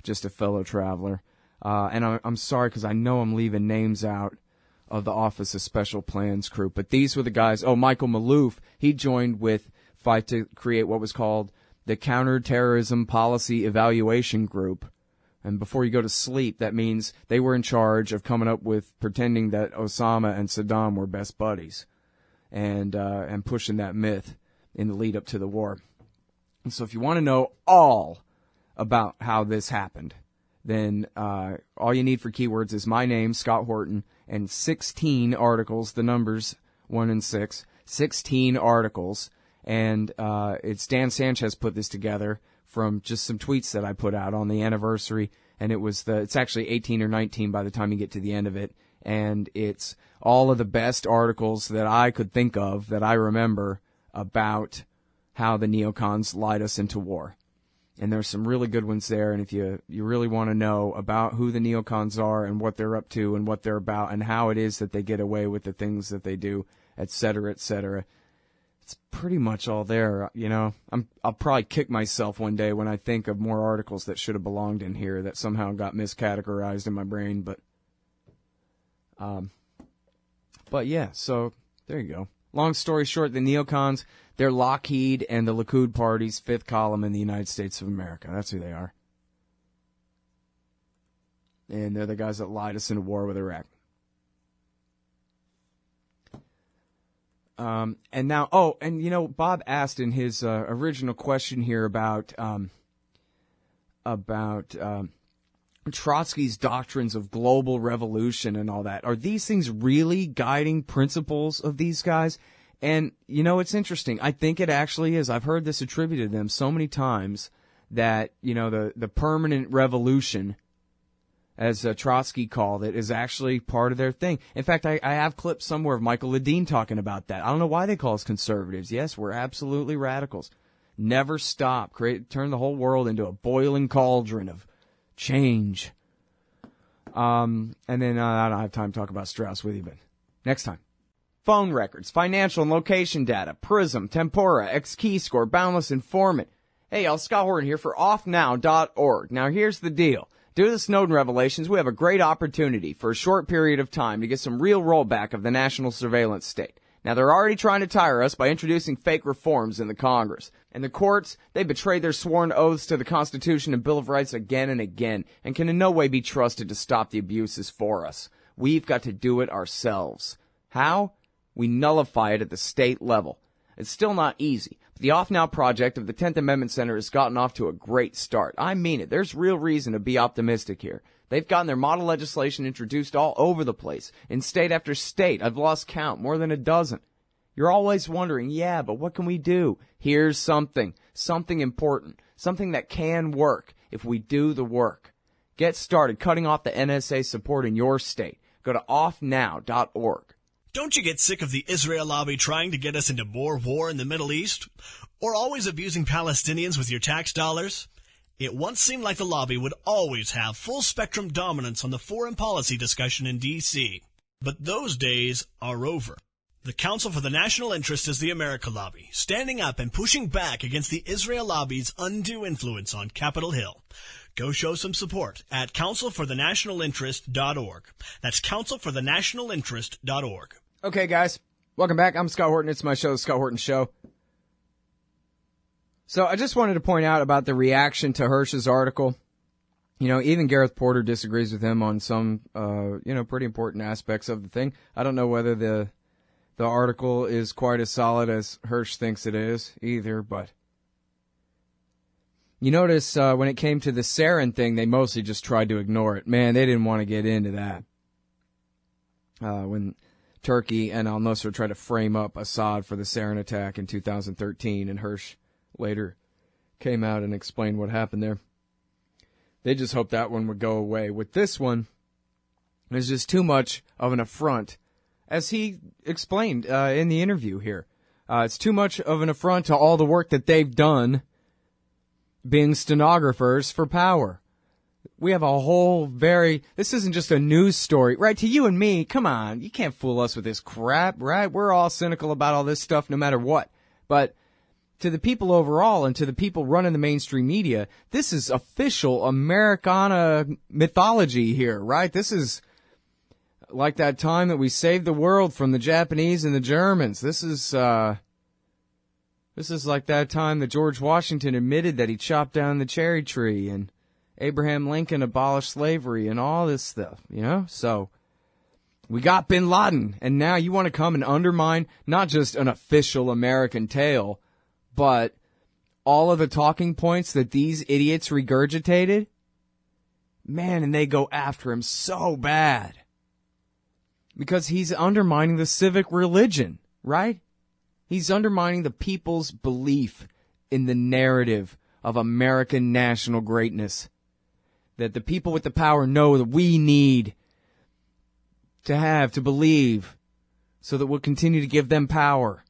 just a fellow traveler. And I'm sorry because I know I'm leaving names out of the Office of Special Plans crew, but these were the guys. Oh, Michael Maloof, he joined with Feith to create what was called the Counterterrorism Policy Evaluation Group. And before you go to sleep, that means they were in charge of coming up with pretending that Osama and Saddam were best buddies and pushing that myth in the lead up to the war. And so if you want to know all about how this happened, then all you need for keywords is my name, Scott Horton, and 16 articles, the numbers 1 and 6, 16 articles. And it's Dan Sanchez put this together from just some tweets that I put out on the anniversary, and it's actually 18 or 19 by the time you get to the end of it. and it's all of the best articles that I could think of that I remember about how the neocons lied us into war. And there's some really good ones there, and if you really want to know about who the neocons are and what they're up to and what they're about and how it is that they get away with the things that they do, et cetera, it's pretty much all there, you know. I'll probably kick myself one day when I think of more articles that should have belonged in here that somehow got miscategorized in my brain, but yeah, so there you go. Long story short, the neocons, they're Lockheed and the Likud Party's fifth column in the United States of America. That's who they are. And they're the guys that lied us into war with Iraq. And now, and you know, Bob asked in his original question here about Trotsky's doctrines of global revolution and all that. Are these things really guiding principles of these guys? And, you know, it's interesting. I think it actually is. I've heard this attributed to them so many times that, you know, the permanent revolution, as Trotsky called it, is actually part of their thing. In fact, I have clips somewhere of Michael Ledeen talking about that. I don't know why they call us conservatives. Yes, we're absolutely radicals. Never stop. Turn the whole world into a boiling cauldron of change. And then I don't have time to talk about Strauss with you, but next time. Phone records, financial and location data, Prism, Tempora, X-Keyscore, Boundless Informant. Hey, y'all, Scott Horton here for offnow.org. Now, here's the deal. Due to the Snowden revelations, we have a great opportunity for a short period of time to get some real rollback of the national surveillance state. Now, they're already trying to tire us by introducing fake reforms in the Congress. And the courts, they betrayed their sworn oaths to the Constitution and Bill of Rights again and again, and can in no way be trusted to stop the abuses for us. We've got to do it ourselves. How? We nullify it at the state level. It's still not easy, but the Off Now project of the 10th Amendment Center has gotten off to a great start. I mean it. There's real reason to be optimistic here. They've gotten their model legislation introduced all over the place, in state after state. I've lost count, more than a dozen. You're always wondering, yeah, but what can we do? Here's something important, something that can work if we do the work. Get started cutting off the NSA support in your state. Go to offnow.org. Don't you get sick of the Israel lobby trying to get us into more war in the Middle East? Or always abusing Palestinians with your tax dollars? It once seemed like the lobby would always have full-spectrum dominance on the foreign policy discussion in D.C. But those days are over. The Council for the National Interest is the America Lobby, standing up and pushing back against the Israel lobby's undue influence on Capitol Hill. Go show some support at councilforthenationalinterest.org. That's councilforthenationalinterest.org. Okay, guys, welcome back. I'm Scott Horton. It's my show, The Scott Horton Show. So I just wanted to point out about the reaction to Hirsch's article. You know, even Gareth Porter disagrees with him on some, pretty important aspects of the thing. I don't know whether the article is quite as solid as Hirsch thinks it is either, but you notice when it came to the sarin thing, they mostly just tried to ignore it. Man, they didn't want to get into that. When Turkey and al-Nusra tried to frame up Assad for the sarin attack in 2013, and Hirsch later came out and explained what happened there. They just hoped that one would go away. With this one, there's just too much of an affront, as he explained in the interview here. It's too much of an affront to all the work that they've done being stenographers for power. We have a whole this isn't just a news story, right? To you and me, come on, you can't fool us with this crap, right? We're all cynical about all this stuff no matter what. But to the people overall and to the people running the mainstream media, this is official Americana mythology here, right? This is like that time that we saved the world from the Japanese and the Germans. This is like that time that George Washington admitted that he chopped down the cherry tree and Abraham Lincoln abolished slavery and all this stuff, you know? So we got bin Laden, and now you want to come and undermine not just an official American tale, but all of the talking points that these idiots regurgitated? Man, and they go after him so bad. Because he's undermining the civic religion, right? He's undermining the people's belief in the narrative of American national greatness. That the people with the power know that we need to believe, so that we'll continue to give them power.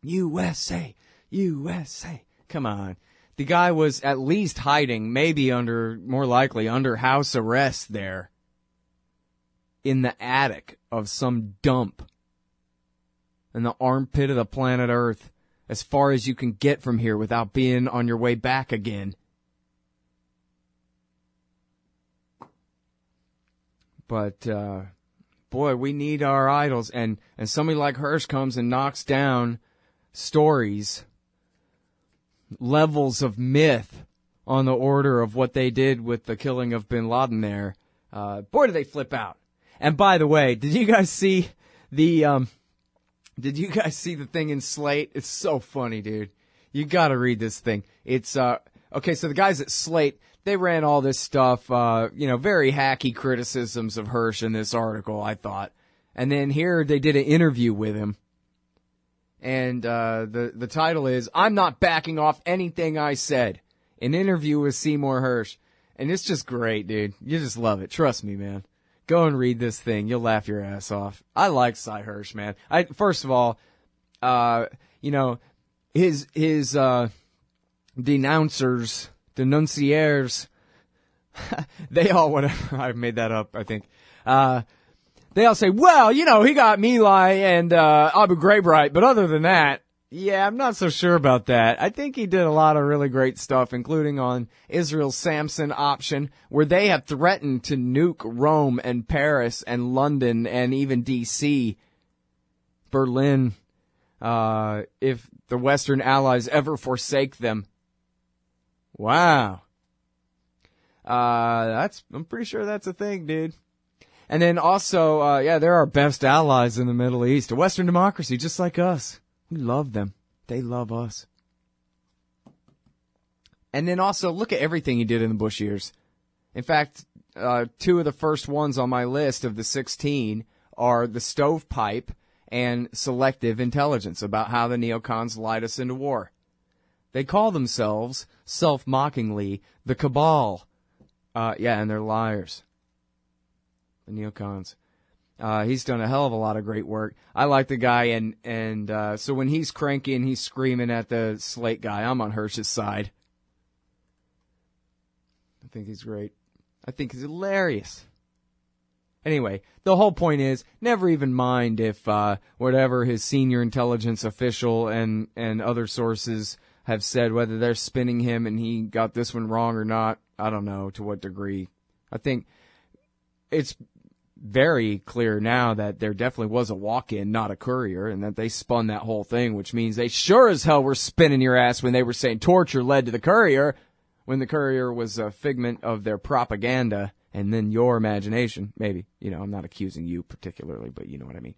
USA, USA. Come on. The guy was at least hiding, maybe more likely under house arrest there in the attic of some dump in the armpit of the planet Earth, as far as you can get from here without being on your way back again. But, boy, we need our idols. And somebody like Hirsch comes and knocks down stories, levels of myth on the order of what they did with the killing of bin Laden there. Boy, do they flip out. And by the way, did you guys see the thing in Slate? It's so funny, dude. You gotta read this thing. It's, okay, so the guys at Slate, they ran all this stuff, very hacky criticisms of Hirsch in this article, I thought. And then here they did an interview with him. And the title is, "I'm Not Backing Off Anything I Said." An interview with Seymour Hirsch. And it's just great, dude. You just love it. Trust me, man. Go and read this thing. You'll laugh your ass off. I like Cy Hirsch, man. First of all, his denouncers, denunciers, they all, whatever, I made that up, I think. They all say, well, he got My Lai and Abu Ghraib right, but other than that, yeah, I'm not so sure about that. I think he did a lot of really great stuff, including on Israel's Samson option, where they have threatened to nuke Rome and Paris and London and even D.C., Berlin, if the Western allies ever forsake them. Wow. I'm pretty sure that's a thing, dude. And then also, they're our best allies in the Middle East. A Western democracy, just like us. We love them. They love us. And then also, look at everything he did in the Bush years. In fact, two of the first ones on my list of the 16 are the stovepipe and selective intelligence, about how the neocons lied us into war. They call themselves, self-mockingly, the cabal. And they're liars. The neocons. He's done a hell of a lot of great work. I like the guy, and so when he's cranky and he's screaming at the Slate guy, I'm on Hirsch's side. I think he's great. I think he's hilarious. Anyway, the whole point is, never even mind if whatever his senior intelligence official and other sources have said, whether they're spinning him and he got this one wrong or not. I don't know to what degree. I think it's very clear now that there definitely was a walk-in, not a courier, and that they spun that whole thing, which means they sure as hell were spinning your ass when they were saying torture led to the courier, when the courier was a figment of their propaganda and then your imagination. Maybe. I'm not accusing you particularly, but you know what I mean.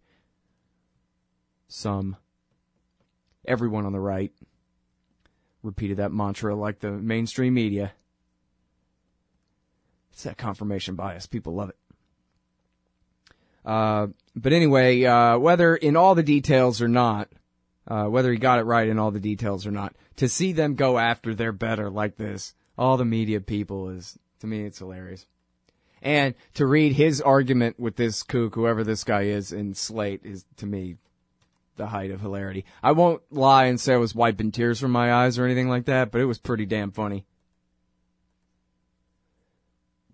Everyone on the right repeated that mantra like the mainstream media. It's that confirmation bias. People love it. But anyway, whether in all the details or not, whether he got it right in all the details or not, to see them go after their better like this, all the media people is, to me, it's hilarious. And to read his argument with this kook, whoever this guy is, in Slate is, to me, the height of hilarity. I won't lie and say I was wiping tears from my eyes or anything like that, but it was pretty damn funny.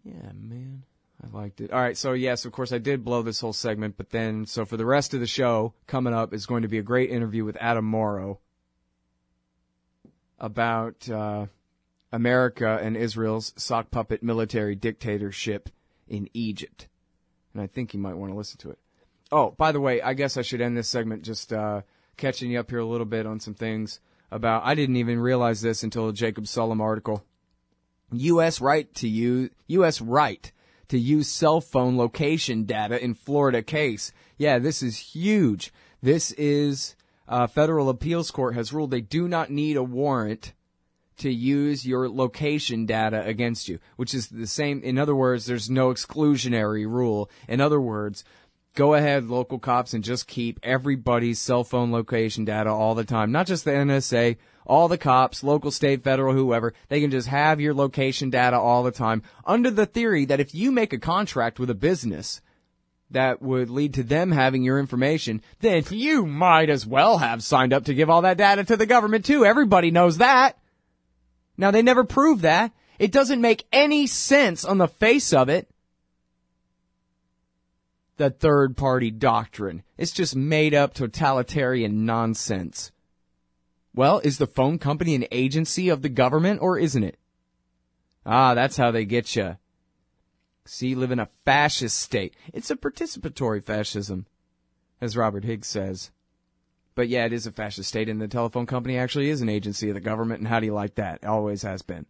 Yeah, man. I liked it. All right, so yes, of course, I did blow this whole segment, but then, so for the rest of the show, coming up is going to be a great interview with Adam Morrow about America and Israel's sock puppet military dictatorship in Egypt. And I think you might want to listen to it. Oh, by the way, I guess I should end this segment just catching you up here a little bit on some things about, I didn't even realize this until a Jacob Sullum article. U.S. right to use cell phone location data in Florida case. Yeah, this is huge. This is, federal appeals court has ruled they do not need a warrant to use your location data against you, which is the same. In other words, there's no exclusionary rule. In other words, Go ahead, local cops, and just keep everybody's cell phone location data all the time. Not just the NSA, all the cops, local, state, federal, whoever. They can just have your location data all the time under the theory that if you make a contract with a business that would lead to them having your information, then you might as well have signed up to give all that data to the government too. Everybody knows that. Now, they never prove that. It doesn't make any sense on the face of it. The third-party doctrine. It's just made-up totalitarian nonsense. Well, is the phone company an agency of the government, or isn't it? Ah, that's how they get you. See, you live in a fascist state. It's a participatory fascism, as Robert Higgs says. But yeah, it is a fascist state, and the telephone company actually is an agency of the government, and how do you like that? It always has been.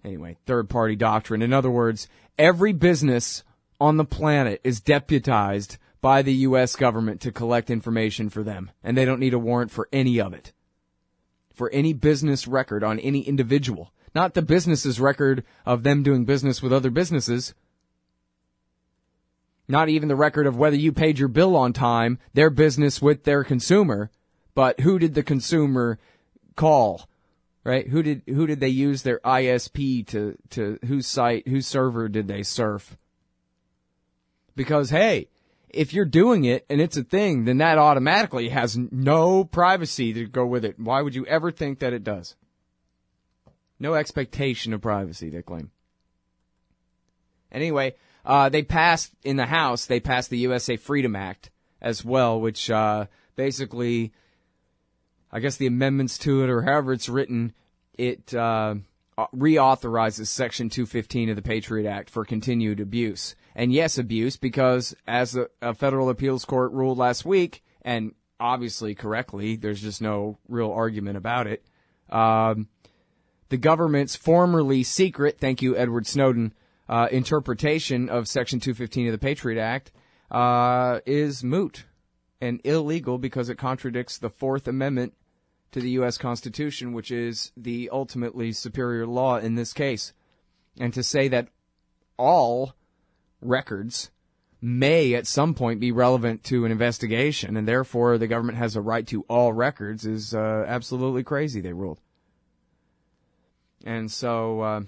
Anyway, third-party doctrine. In other words, every business on the planet is deputized by the U.S. government to collect information for them, and they don't need a warrant for any of it. For any business record on any individual. Not the business's record of them doing business with other businesses. Not even the record of whether you paid your bill on time, their business with their consumer, but who did the consumer call? Right? Who did they use their ISP to whose site, whose server did they surf? Because, hey, if you're doing it and it's a thing, then that automatically has no privacy to go with it. Why would you ever think that it does? No expectation of privacy, they claim. Anyway, they passed in the House, they passed the USA Freedom Act as well, which basically, I guess the amendments to it, or however it's written, it reauthorizes Section 215 of the Patriot Act for continued abuse. And yes, abuse, because as a federal appeals court ruled last week, and obviously correctly, there's just no real argument about it, the government's formerly secret, thank you, Edward Snowden, interpretation of Section 215 of the Patriot Act is moot and illegal because it contradicts the Fourth Amendment to the U.S. Constitution, which is the ultimately superior law in this case. And to say that all records may at some point be relevant to an investigation, and therefore the government has a right to all records, is absolutely crazy, they ruled. And so,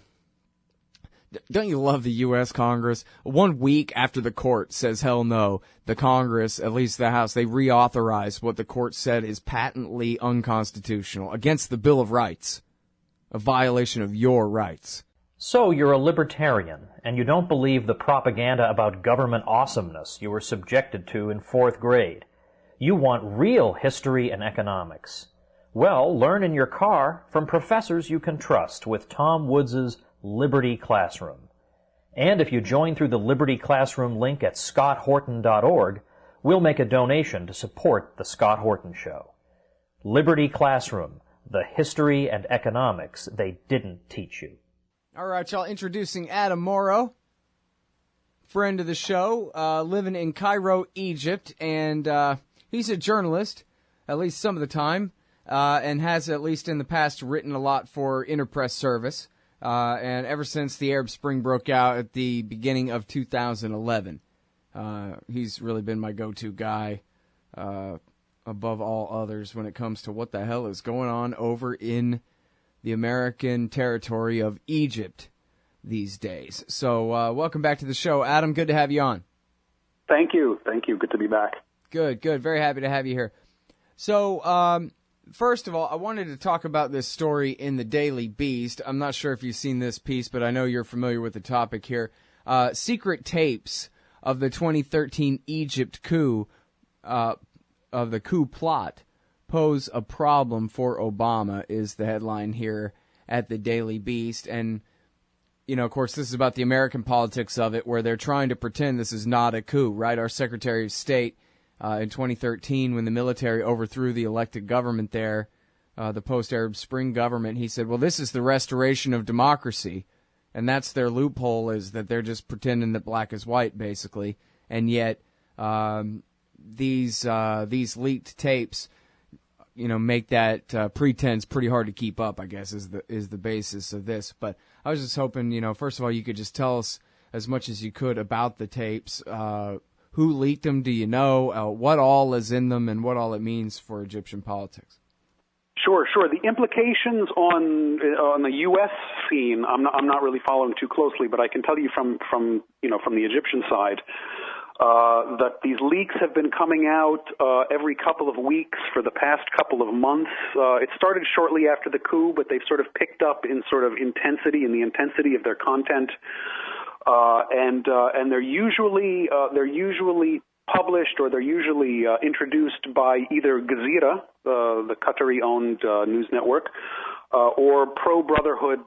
don't you love the U.S. Congress? 1 week after the court says hell no, the Congress, at least the House, they reauthorize what the court said is patently unconstitutional, against the Bill of Rights, a violation of your rights. So you're a libertarian, and you don't believe the propaganda about government awesomeness you were subjected to in 4th grade. You want real history and economics. Well, learn in your car from professors you can trust with Tom Woods' Liberty Classroom. And if you join through the Liberty Classroom link at scotthorton.org, we'll make a donation to support The Scott Horton Show. Liberty Classroom, the history and economics they didn't teach you. All right, y'all, introducing Adam Morrow, friend of the show, living in Cairo, Egypt, and he's a journalist, at least some of the time, and has, at least in the past, written a lot for Interpress Service. And ever since the Arab Spring broke out at the beginning of 2011, he's really been my go-to guy above all others when it comes to what the hell is going on over in the American territory of Egypt these days. So welcome back to the show, Adam. Good to have you on. Thank you. Good to be back. Good. Very happy to have you here. So, first of all, I wanted to talk about this story in the Daily Beast. I'm not sure if you've seen this piece, but I know you're familiar with the topic here. Secret tapes of the 2013 Egypt coup, of the coup plot, pose a problem for Obama, is the headline here at the Daily Beast. And, you know, of course, this is about the American politics of it, where they're trying to pretend this is not a coup, right? Our Secretary of State, in 2013, when the military overthrew the elected government there, the post-Arab Spring government, he said, well, this is the restoration of democracy. And that's their loophole, is that they're just pretending that black is white, basically. And yet, these leaked tapes, you know, make that pretense pretty hard to keep up, I guess, is the basis of this. But I was just hoping, you know, first of all, you could just tell us as much as you could about the tapes. Who leaked them? Do you know? What all is in them and what all it means for Egyptian politics? Sure. The implications on the U.S. scene, I'm not really following too closely, but I can tell you from the Egyptian side that these leaks have been coming out every couple of weeks for the past couple of months. It started shortly after the coup, but they've sort of picked up in sort of intensity of their content, and they're usually published or they're usually introduced by either Gezira, the Qatari-owned news network, or pro-Brotherhood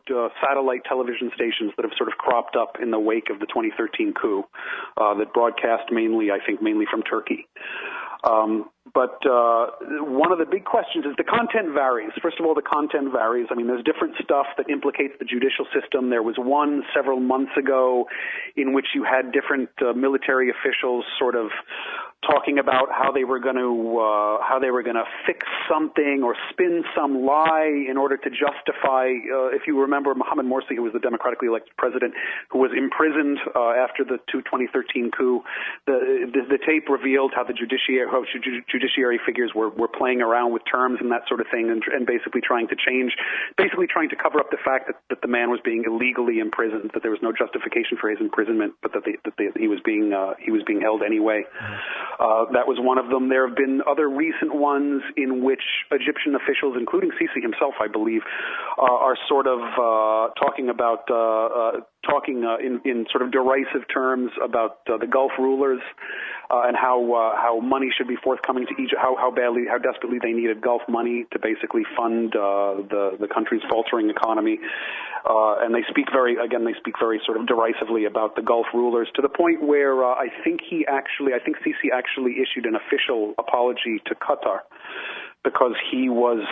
satellite television stations that have sort of cropped up in the wake of the 2013 coup that broadcast mainly from Turkey. But one of the big questions is the content varies. First of all, the content varies. I mean, there's different stuff that implicates the judicial system. There was one several months ago in which you had different military officials sort of talking about how they were going to fix something or spin some lie in order to justify. If you remember, Mohamed Morsi, who was the democratically elected president, who was imprisoned after the 2013 coup, the tape revealed how the judiciary figures were playing around with terms and that sort of thing, and basically trying to cover up the fact that the man was being illegally imprisoned, that there was no justification for his imprisonment, but that he was being held anyway. That was one of them. There have been other recent ones in which Egyptian officials, including Sisi himself, I believe, are sort of talking in sort of derisive terms about the Gulf rulers and how money should be forthcoming to Egypt, how desperately they needed Gulf money to basically fund the country's faltering economy. And they speak very sort of derisively about the Gulf rulers, to the point where I think Sisi actually issued an official apology to Qatar because he was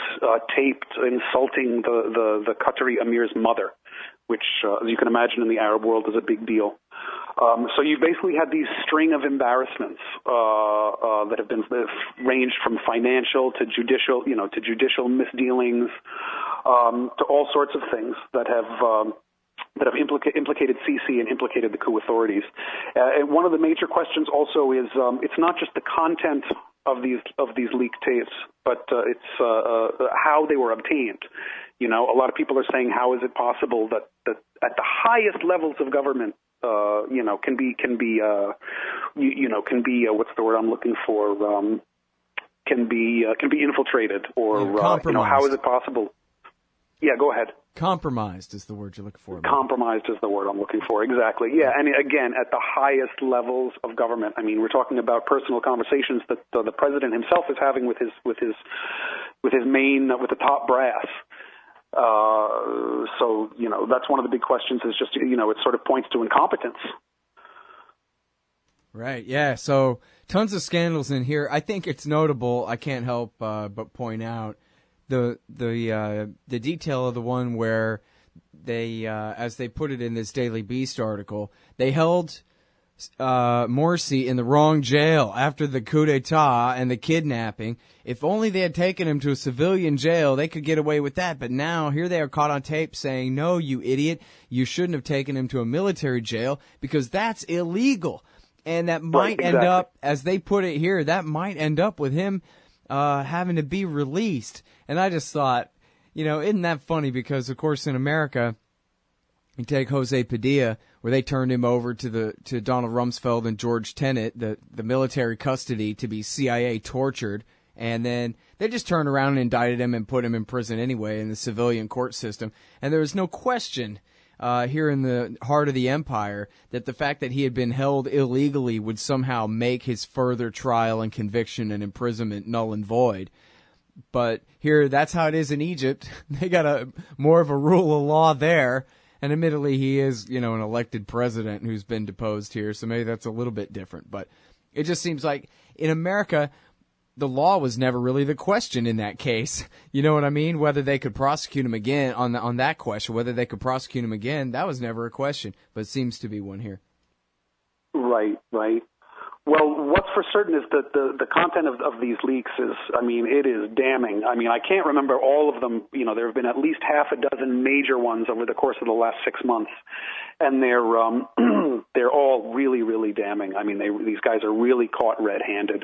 taped insulting the Qatari emir's mother, which, as you can imagine, in the Arab world is a big deal. So you basically had these string of embarrassments that have been ranged from financial to judicial misdealings to all sorts of things that have implicated Sisi and implicated the coup authorities. And one of the major questions also is it's not just the content of these leaked tapes, but it's how they were obtained. A lot of people are saying, how is it possible that at the highest levels of government, can be what's the word I'm looking for? Can be infiltrated, or compromised. How is it possible? Yeah, go ahead. Compromised is the word you're looking for. Compromised is the word I'm looking for, exactly. Yeah, and again, at the highest levels of government. I mean, we're talking about personal conversations that the president himself is having with the top brass. So that's one of the big questions. Is just it sort of points to incompetence. Right. Yeah. So tons of scandals in here. I think it's notable. I can't help but point out the detail of the one where they, as they put it in this Daily Beast article, they held Morsi in the wrong jail after the coup d'etat and the kidnapping. If only they had taken him to a civilian jail, they could get away with that. But now here they are caught on tape saying, no, you idiot, you shouldn't have taken him to a military jail because that's illegal. And that might end up, as they put it here, that might end up with him having to be released. And I just thought, isn't that funny? Because, of course, in America, you take Jose Padilla, where they turned him over to Donald Rumsfeld and George Tenet, the military custody, to be CIA tortured, and then they just turned around and indicted him and put him in prison anyway in the civilian court system. And there was no question here in the heart of the empire that the fact that he had been held illegally would somehow make his further trial and conviction and imprisonment null and void. But here, that's how it is in Egypt. They got more of a rule of law there. And admittedly, he is, an elected president who's been deposed here, so maybe that's a little bit different. But it just seems like in America, the law was never really the question in that case. You know what I mean? Whether they could prosecute him again on that question, whether they could prosecute him again, that was never a question, but it seems to be one here. Right. Well, what's for certain is that the content of these leaks is, I mean, it is damning. I mean, I can't remember all of them. You know, there have been at least half a dozen major ones over the course of the last 6 months, and they're all really, really damning. I mean, these guys are really caught red-handed,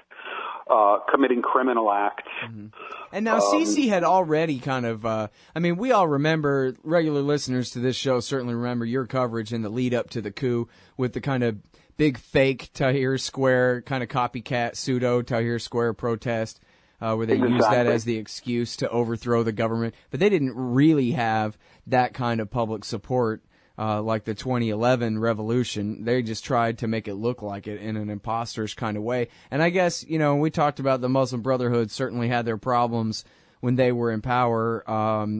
committing criminal acts. Mm-hmm. And now Sisi had already kind of, I mean, we all remember, regular listeners to this show certainly remember your coverage in the lead up to the coup with the kind of big fake Tahrir Square kind of copycat pseudo Tahrir Square protest where they used that as the excuse to overthrow the government. But they didn't really have that kind of public support like the 2011 revolution. They just tried to make it look like it in an imposter's kind of way. And I guess, you know, we talked about the Muslim Brotherhood certainly had their problems when they were in power,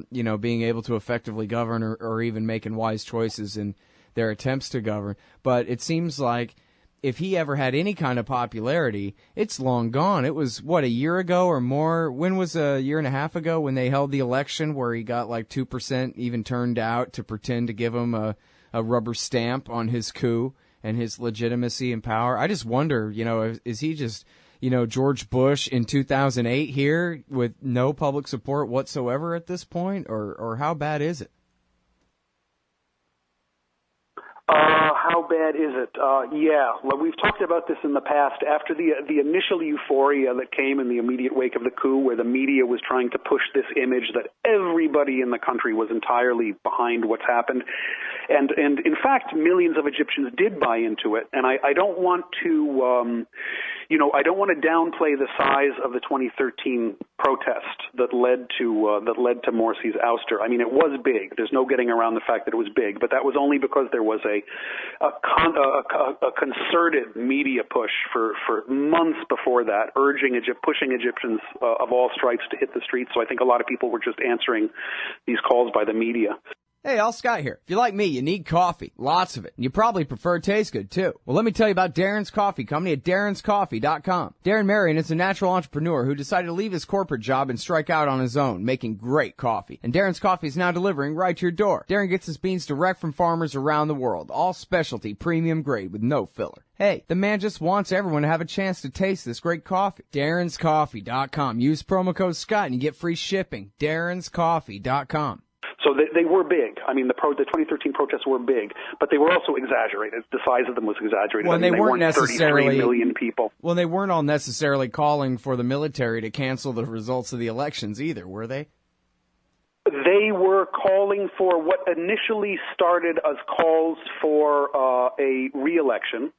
you know, being able to effectively govern or even making wise choices in their attempts to govern. But it seems like if he ever had any kind of popularity, it's long gone. It was, what, a year ago or more? When was a year and a half ago when they held the election where he got like 2% even turned out to pretend to give him a rubber stamp on his coup and his legitimacy and power? I just wonder, you know, is he just, you know, George Bush in 2008 here with no public support whatsoever at this point? Or how bad is it? How bad is it? Yeah, well, we've talked about this in the past. After the initial euphoria that came in the immediate wake of the coup, where the media was trying to push this image that everybody in the country was entirely behind what's happened, and in fact, millions of Egyptians did buy into it. And I don't want to, I don't want to downplay the size of the 2013 protest that led to Morsi's ouster. I mean, it was big. There's no getting around the fact that it was big, but that was only because there was a concerted media push for months before that, pushing Egyptians of all stripes to hit the streets. So I think a lot of people were just answering these calls by the media. Hey, Al Scott here. If you're like me, you need coffee. Lots of it. And you probably prefer it tastes good, too. Well, let me tell you about Darren's Coffee Company at darrenscoffee.com. Darren Marion is a natural entrepreneur who decided to leave his corporate job and strike out on his own, making great coffee. And Darren's Coffee is now delivering right to your door. Darren gets his beans direct from farmers around the world. All specialty, premium grade with no filler. Hey, the man just wants everyone to have a chance to taste this great coffee. darrenscoffee.com. Use promo code Scott and you get free shipping. darrenscoffee.com. So they were big. I mean, the 2013 protests were big, but they were also exaggerated. The size of them was exaggerated. Well, I mean, they weren't necessarily 33 million people. Well, they weren't all necessarily calling for the military to cancel the results of the elections either, were they? They were calling for what initially started as calls for a re-election,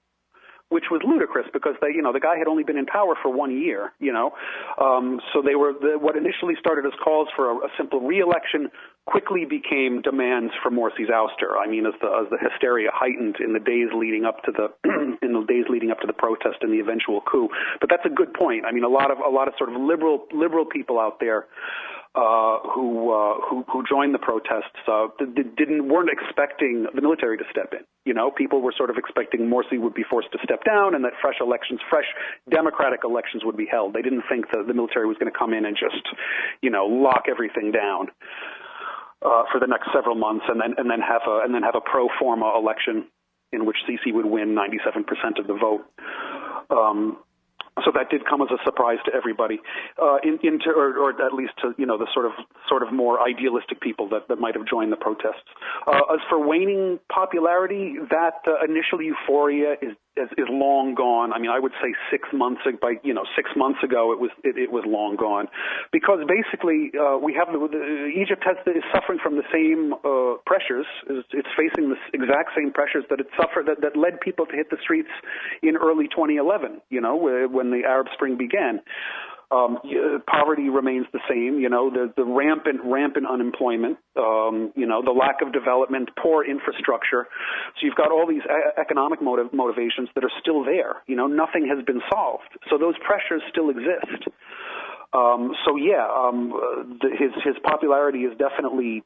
which was ludicrous because the guy had only been in power for 1 year, so they were what initially started as calls for a simple re-election quickly became demands for Morsi's ouster. I mean, as the hysteria heightened in the days leading up to the protest and the eventual coup. But that's a good point. I mean, a lot of sort of liberal people out there who joined the protests weren't expecting the military to step in. People were sort of expecting Morsi would be forced to step down and that fresh democratic elections would be held. They didn't think the military was going to come in and just, lock everything down for the next several months and then have a pro forma election in which Sisi would win 97% of the vote. So that did come as a surprise to everybody, or at least to the sort of more idealistic people that might have joined the protests. As for waning popularity, that initial euphoria is long gone. I mean, I would say 6 months ago. 6 months ago, it was long gone, because basically we have Egypt is suffering from the same pressures. It's facing the exact same pressures that it suffered that led people to hit the streets in early 2011. When the Arab Spring began. Poverty remains the same, the rampant unemployment, the lack of development, poor infrastructure. So you've got all these economic motivations that are still there. Nothing has been solved. So those pressures still exist. His popularity is definitely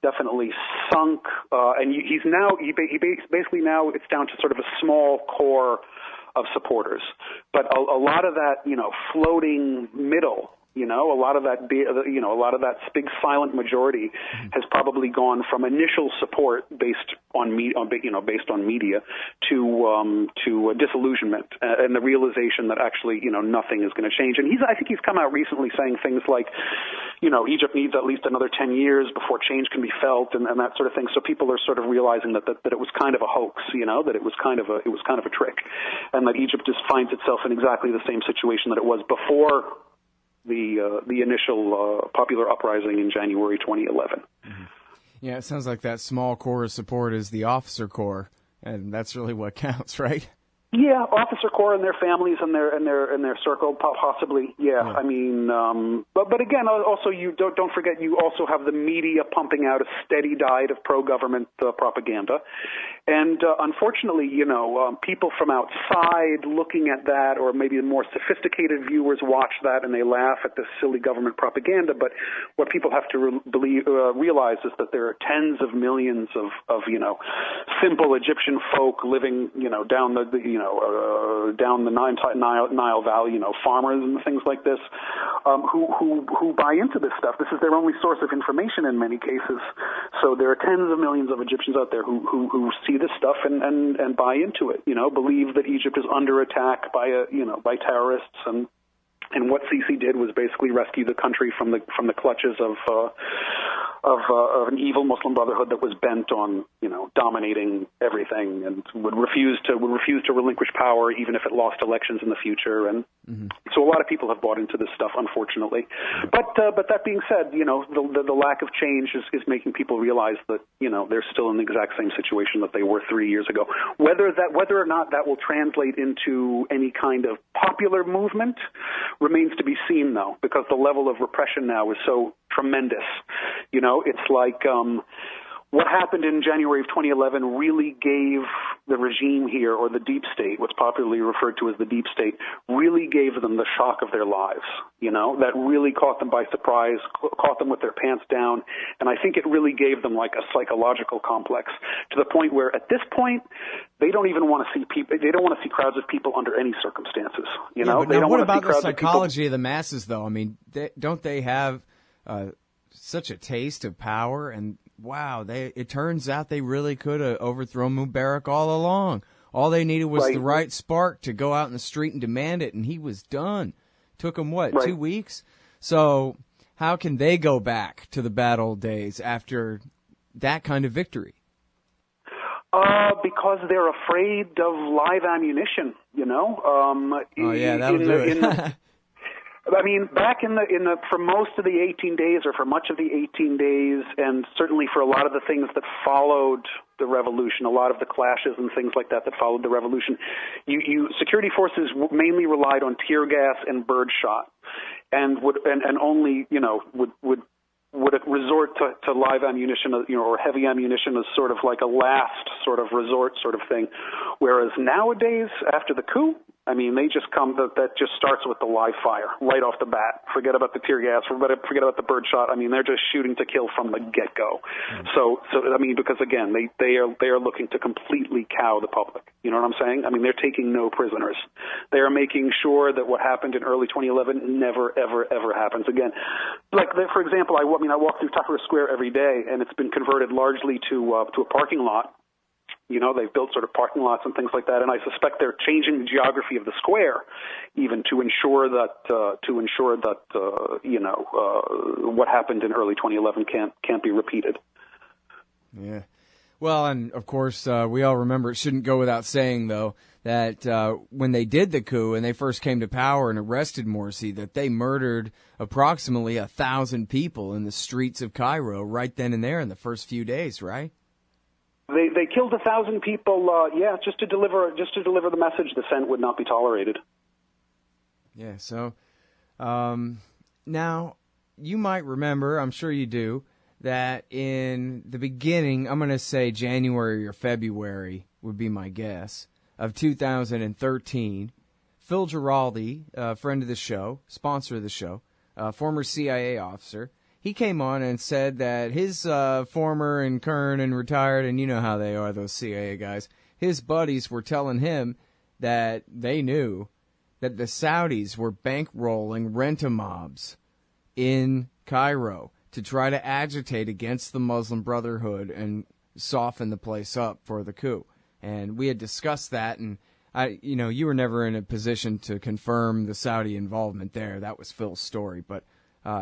sunk, and basically now it's down to sort of a small core of supporters, but a lot of that, floating middle You know, a lot of that big silent majority has probably gone from initial support based on media to disillusionment and the realization that actually, nothing is going to change. And I think he's come out recently saying things like, Egypt needs at least another 10 years before change can be felt, and that sort of thing. So people are sort of realizing that it was kind of a hoax, that it was kind of a trick, and that Egypt just finds itself in exactly the same situation that it was before the initial popular uprising in January 2011. Mm-hmm. Yeah, it sounds like that small core of support is the officer corps, and that's really what counts, right? Yeah, officer corps and their families and their circle, possibly. Yeah. I mean, but again, also you don't forget, you also have the media pumping out a steady diet of pro-government propaganda, and unfortunately, people from outside looking at that, or maybe the more sophisticated viewers watch that and they laugh at this silly government propaganda. But what people have to realize is that there are tens of millions of simple Egyptian folk living down the Nile Valley, farmers and things like this, who buy into this stuff. This is their only source of information in many cases. So there are tens of millions of Egyptians out there who see this stuff and buy into it. Believe that Egypt is under attack by terrorists, and what Sisi did was basically rescue the country from the clutches of an evil Muslim Brotherhood that was bent on dominating everything and would refuse to relinquish power even if it lost elections in the future. And so a lot of people have bought into this stuff, unfortunately. But that being said, the lack of change is making people realize that they're still in the exact same situation that they were 3 years ago. Whether or not that will translate into any kind of popular movement remains to be seen, though, because the level of repression now is so tremendous. It's like what happened in January of 2011 really gave the regime here, or the deep state, what's popularly referred to as the deep state, really gave them the shock of their lives. That really caught them by surprise, caught them with their pants down, and I think it really gave them like a psychological complex, to the point where at this point they don't even want to see people. They don't want to see crowds of people under any circumstances. They don't what want to about see the crowds psychology of the masses, though? I mean, don't they have such a taste of power? And wow, it turns out they really could have overthrown Mubarak all along. All they needed was the right spark to go out in the street and demand it, and he was done. Took him, 2 weeks? So how can they go back to the bad old days after that kind of victory? Because they're afraid of live ammunition, that'll do it. I mean, back for most of the 18 days, or for much of the 18 days, and certainly for a lot of the things that followed the revolution, a lot of the clashes and things like that followed the revolution, security forces mainly relied on tear gas and birdshot, and only would resort to live ammunition, or heavy ammunition as sort of like a last sort of resort sort of thing. Whereas nowadays, after the coup, I mean, they just that just starts with the live fire right off the bat. Forget about the tear gas, forget about the birdshot. I mean, they're just shooting to kill from the get-go. So I mean, because again, they are looking to completely cow the public. You know what I'm saying? I mean, they're taking no prisoners. They are making sure that what happened in early 2011 never, ever, ever happens again. Like, for example, I walk through Tahrir Square every day, and it's been converted largely to a parking lot. They've built sort of parking lots and things like that, and I suspect they're changing the geography of the square, even to ensure that what happened in early 2011 can't be repeated. Yeah. Well, and of course, we all remember, it shouldn't go without saying, though, that when they did the coup and they first came to power and arrested Morsi, that they murdered approximately 1,000 people in the streets of Cairo right then and there in the first few days, right? They killed 1,000 people, just to deliver the message the Senate would not be tolerated. Yeah, so now you might remember, I'm sure you do, that in the beginning, I'm going to say January or February would be my guess, of 2013, Phil Giraldi, a friend of the show, sponsor of the show, former CIA officer, he came on and said that his former and current and retired, and you know how they are, those CIA guys, his buddies were telling him that they knew that the Saudis were bankrolling rent-a-mobs in Cairo to try to agitate against the Muslim Brotherhood and soften the place up for the coup. And we had discussed that, and you were never in a position to confirm the Saudi involvement there. That was Phil's story, but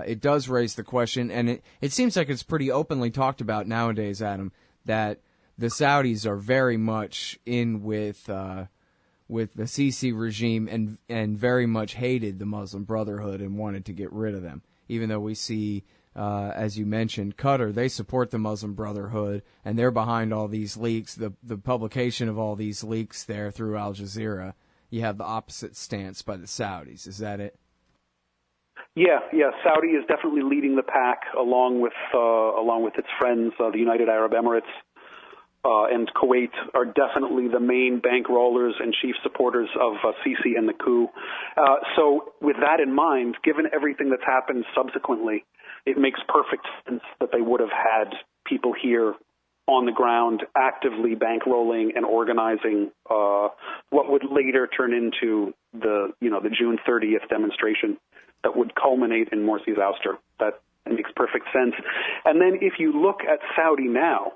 it does raise the question, and it seems like it's pretty openly talked about nowadays, Adam, that the Saudis are very much in with the Sisi regime and very much hated the Muslim Brotherhood and wanted to get rid of them. Even though we see, as you mentioned, Qatar, they support the Muslim Brotherhood, and they're behind all these leaks, the publication of all these leaks there through Al Jazeera. You have the opposite stance by the Saudis. Is that it? Yeah. Saudi is definitely leading the pack, along with its friends, the United Arab Emirates and Kuwait are definitely the main bankrollers and chief supporters of Sisi and the coup. So with that in mind, given everything that's happened subsequently, it makes perfect sense that they would have had people here on the ground actively bankrolling and organizing what would later turn into the June 30th demonstration that would culminate in Morsi's ouster. That makes perfect sense. And then if you look at Saudi now,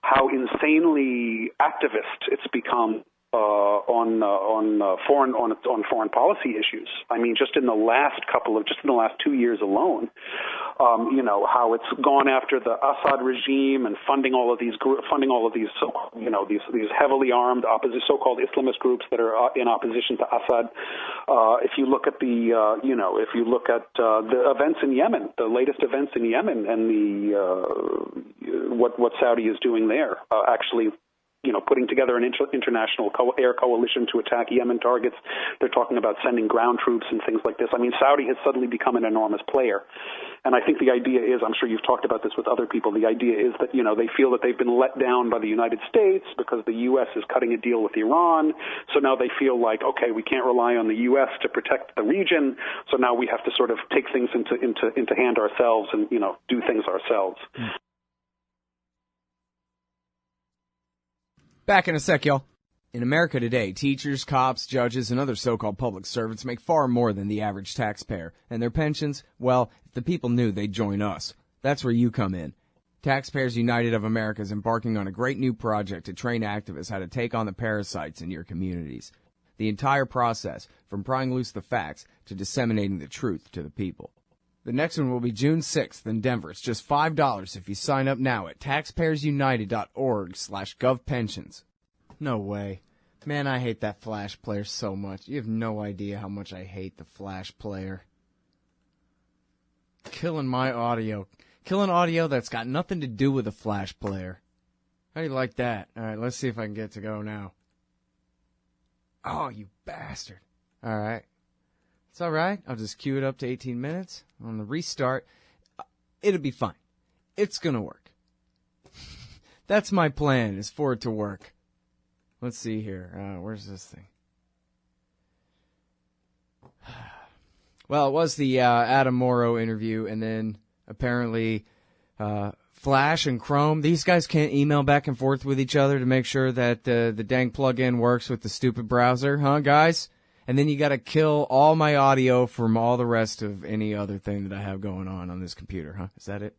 how insanely activist it's become on foreign policy issues. I mean, just in the last 2 years alone, how it's gone after the Assad regime and funding all of these these heavily armed so-called Islamist groups that are in opposition to Assad. If you look at the events in Yemen, the latest events in Yemen, and what Saudi is doing there, actually putting together an international air coalition to attack Yemen targets. They're talking about sending ground troops and things like this. I mean, Saudi has suddenly become an enormous player. And I think the idea is, I'm sure you've talked about this with other people, the idea is that, they feel that they've been let down by the United States because the U.S. is cutting a deal with Iran. So now they feel like, okay, we can't rely on the U.S. to protect the region. So now we have to sort of take things into hand ourselves and, do things ourselves. Back in a sec, y'all. In America today, teachers, cops, judges, and other so-called public servants make far more than the average taxpayer. And their pensions, well, if the people knew, they'd join us. That's where you come in. Taxpayers United of America is embarking on a great new project to train activists how to take on the parasites in your communities. The entire process, from prying loose the facts to disseminating the truth to the people. The next one will be June 6th in Denver. It's just $5 if you sign up now at taxpayersunited.org/govpensions. No way. Man, I hate that Flash player so much. You have no idea how much I hate the Flash player. Killing my audio. Killing audio that's got nothing to do with the Flash player. How do you like that? All right, let's see if I can get to go now. Oh, you bastard. All right. It's all right. I'll just queue it up to 18 minutes. On the restart, it'll be fine. It's going to work. That's my plan, is for it to work. Let's see here. Where's this thing? Well, it was the Adam Morrow interview, and then apparently Flash and Chrome, these guys can't email back and forth with each other to make sure that the dang plug-in works with the stupid browser, huh, guys? And then you got to kill all my audio from all the rest of any other thing that I have going on this computer, huh? Is that it?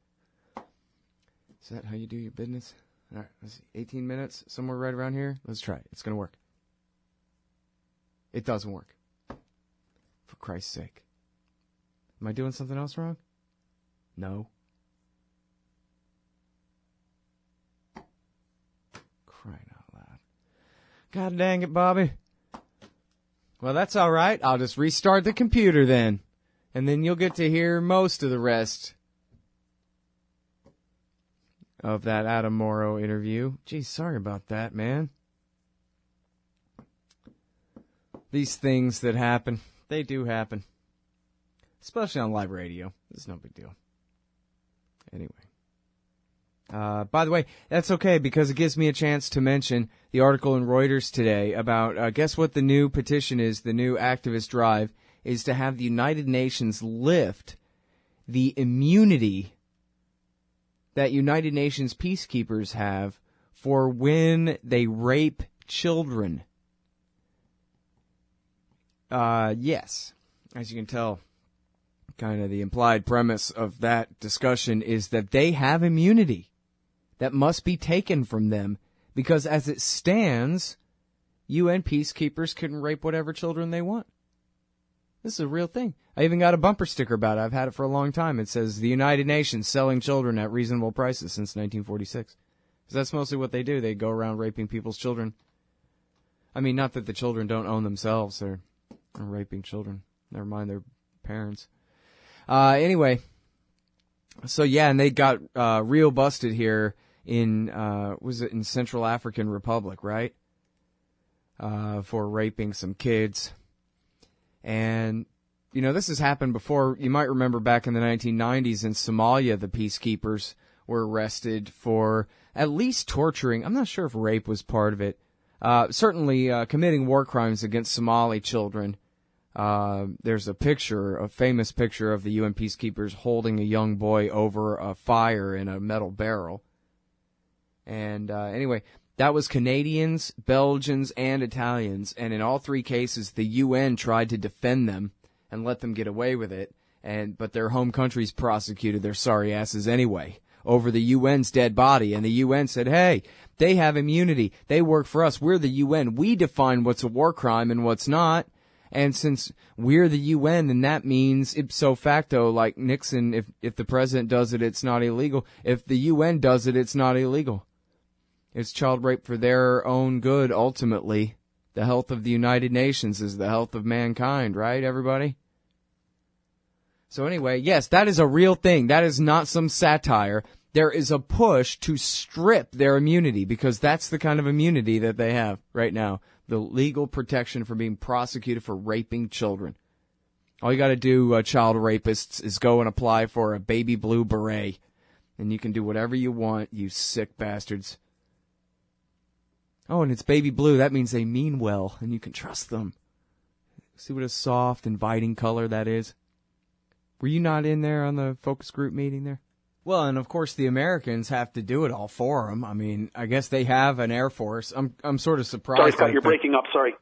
Is that how you do your business? All right, let's see. 18 minutes, somewhere right around here. Let's try it. It's going to work. It doesn't work. For Christ's sake. Am I doing something else wrong? No. Crying out loud. God dang it, Bobby. Well, that's all right. I'll just restart the computer then. And then you'll get to hear most of the rest of that Adam Morrow interview. Geez, sorry about that, man. These things that happen, they do happen. Especially on live radio. It's no big deal. Anyway. By the way, that's okay because it gives me a chance to mention the article in Reuters today about, guess what the new petition is, the new activist drive, is to have the United Nations lift the immunity that United Nations peacekeepers have for when they rape children. Yes. As you can tell, kind of the implied premise of that discussion is that they have immunity that must be taken from them because as it stands, UN peacekeepers can rape whatever children they want. This is a real thing. I even got a bumper sticker about it. I've had it for a long time. It says, the United Nations selling children at reasonable prices since 1946. Because that's mostly what they do. They go around raping people's children. I mean, not that the children don't own themselves. They're raping children. Never mind their parents. Anyway, so yeah, and they got real busted here in, was it in Central African Republic, right? For raping some kids. And, you know, this has happened before. You might remember back in the 1990s in Somalia, the peacekeepers were arrested for at least torturing. I'm not sure if rape was part of it. Certainly committing war crimes against Somali children. There's a famous picture of the UN peacekeepers holding a young boy over a fire in a metal barrel. And anyway, that was Canadians, Belgians, and Italians, and in all three cases, the UN tried to defend them and let them get away with it, but their home countries prosecuted their sorry asses anyway over the UN's dead body, and the UN said, hey, they have immunity. They work for us. We're the UN. We define what's a war crime and what's not, and since we're the UN, then that means ipso facto, like Nixon, if the president does it, it's not illegal. If the UN does it, it's not illegal. It's child rape for their own good, ultimately. The health of the United Nations is the health of mankind, right, everybody? So anyway, yes, that is a real thing. That is not some satire. There is a push to strip their immunity because that's the kind of immunity that they have right now. The legal protection for being prosecuted for raping children. All you got to do, child rapists, is go and apply for a baby blue beret. And you can do whatever you want, you sick bastards. Oh, and it's baby blue. That means they mean well, and you can trust them. See what a soft, inviting color that is? Were you not in there on the focus group meeting there? Well, and of course the Americans have to do it all for them. I mean, I guess they have an Air Force. I'm sort of surprised. Sorry, Scott, you're breaking up. Sorry.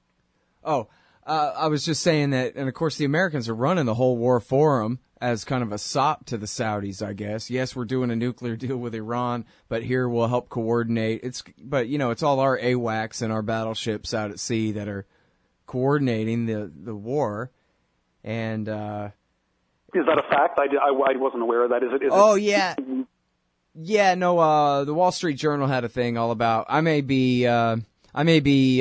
Oh, I was just saying that, and of course the Americans are running the whole war for them as kind of a sop to the Saudis, I guess. Yes, we're doing a nuclear deal with Iran, but here we'll help coordinate. But you know, it's all our AWACS and our battleships out at sea that are coordinating the war. And is that a fact? I wasn't aware of that. Is it? Yeah. Yeah, no, the Wall Street Journal had a thing all about, I may be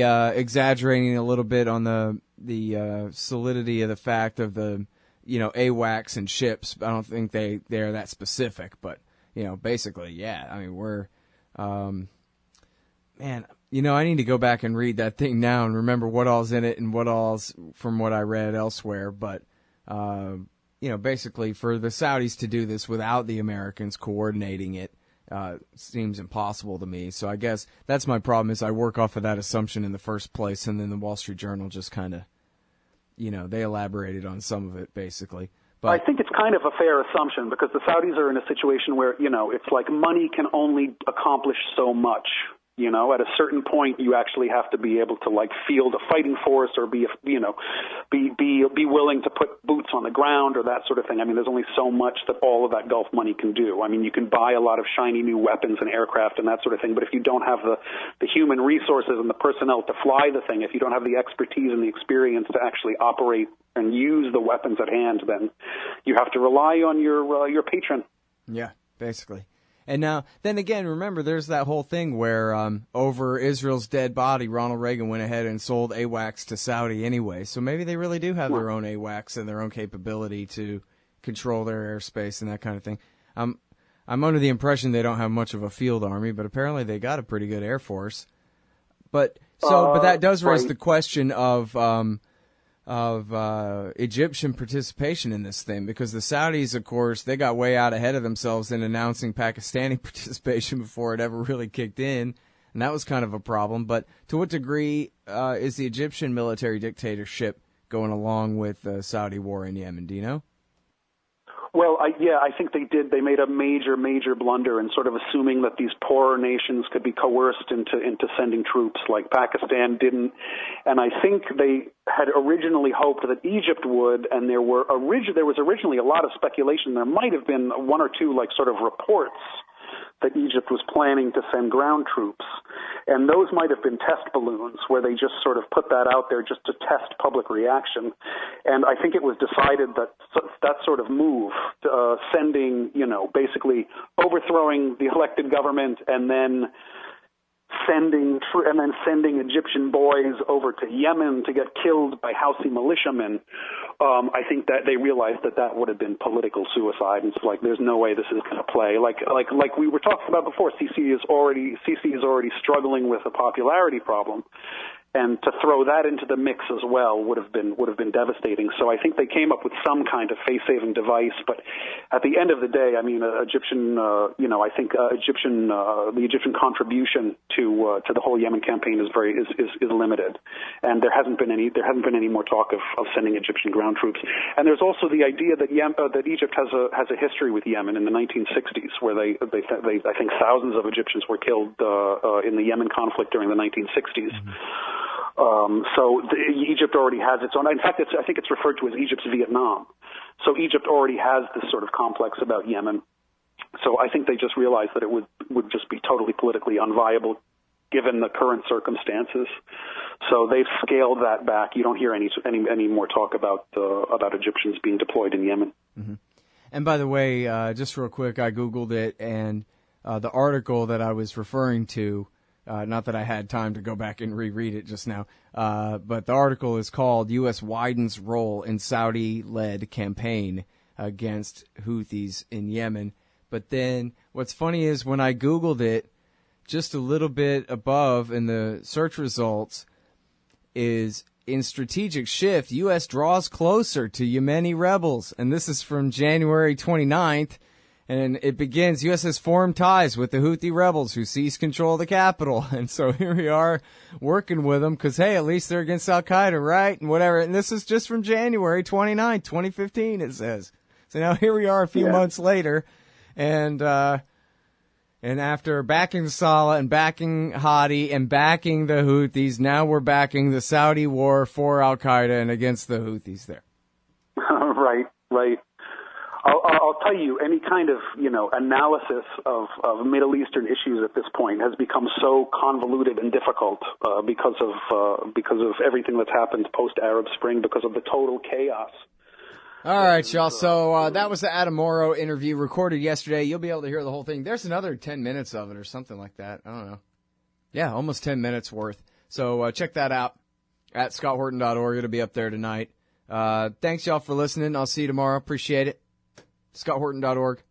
exaggerating a little bit on the solidity of the fact of the, you know, AWACS and ships. I don't think they're that specific, but, you know, basically, yeah. I mean, we're, man, you know, I need to go back and read that thing now and remember what all's in it and what all's from what I read elsewhere. But, you know, basically for the Saudis to do this without the Americans coordinating it, seems impossible to me. So I guess that's my problem is I work off of that assumption in the first place, and then the Wall Street Journal just kind of, you know, they elaborated on some of it, basically. But I think it's kind of a fair assumption because the Saudis are in a situation where, you know, it's like money can only accomplish so much. You know, at a certain point, you actually have to be able to like field a fighting force or be willing to put boots on the ground or that sort of thing. I mean, there's only so much that all of that Gulf money can do. I mean, you can buy a lot of shiny new weapons and aircraft and that sort of thing, but if you don't have the human resources and the personnel to fly the thing, if you don't have the expertise and the experience to actually operate and use the weapons at hand, then you have to rely on your patron. Yeah, basically. And now, then again, remember, there's that whole thing where over Israel's dead body, Ronald Reagan went ahead and sold AWACS to Saudi anyway. So maybe they really do have their own AWACS and their own capability to control their airspace and that kind of thing. I'm under the impression they don't have much of a field army, but apparently they got a pretty good Air Force. But that does raise the question of Egyptian participation in this thing, because the Saudis, of course, they got way out ahead of themselves in announcing Pakistani participation before it ever really kicked in, and that was kind of a problem. But to what degree is the Egyptian military dictatorship going along with the Saudi war in Yemen? Do you know? Well, I think they did. They made a major blunder in sort of assuming that these poorer nations could be coerced into sending troops, like Pakistan didn't. And I think they had originally hoped that Egypt would, and there was originally a lot of speculation. There might have been one or two, like, sort of reports that Egypt was planning to send ground troops. And those might have been test balloons where they just sort of put that out there just to test public reaction. And I think it was decided that that sort of move, sending, basically overthrowing the elected government and then sending Egyptian boys over to Yemen to get killed by Houthi militiamen. I think that they realized that would have been political suicide, and it's like there's no way this is going to play. Like we were talking about before, Sisi is already struggling with a popularity problem. And to throw that into the mix as well would have been devastating. So I think they came up with some kind of face-saving device. But at the end of the day, I mean, the Egyptian contribution to the whole Yemen campaign is limited, and there hasn't been any more talk of sending Egyptian ground troops. And there's also the idea that Egypt has a history with Yemen in the 1960s, where they I think thousands of Egyptians were killed in the Yemen conflict during the 1960s. Mm-hmm. So Egypt already has its own. In fact, I think it's referred to as Egypt's Vietnam. So Egypt already has this sort of complex about Yemen. So I think they just realized that it would just be totally politically unviable given the current circumstances. So they've scaled that back. You don't hear any more talk about Egyptians being deployed in Yemen. Mm-hmm. And by the way, just real quick, I Googled it, and the article that I was referring to, not that I had time to go back and reread it just now, but the article is called U.S. Widens Role in Saudi-Led Campaign Against Houthis in Yemen. But then what's funny is when I Googled it, just a little bit above in the search results is in strategic shift, U.S. draws closer to Yemeni rebels. And this is from January 29th. And it begins, U.S. has formed ties with the Houthi rebels who seized control of the capital. And so here we are working with them because, hey, at least they're against Al-Qaeda, right? And whatever. And this is just from January 29th, 2015, it says. So now here we are a few months later. And after backing Saleh and backing Hadi and backing the Houthis, now we're backing the Saudi war for Al-Qaeda and against the Houthis there. Right. I'll tell you, any kind of analysis of Middle Eastern issues at this point has become so convoluted and difficult because of everything that's happened post Arab Spring, because of the total chaos. All right, y'all. So that was the Adam Morrow interview recorded yesterday. You'll be able to hear the whole thing. There's another 10 minutes of it or something like that. I don't know. Yeah, almost 10 minutes worth. So check that out at ScottHorton.org. It'll be up there tonight. Thanks, y'all, for listening. I'll see you tomorrow. Appreciate it. ScottHorton.org.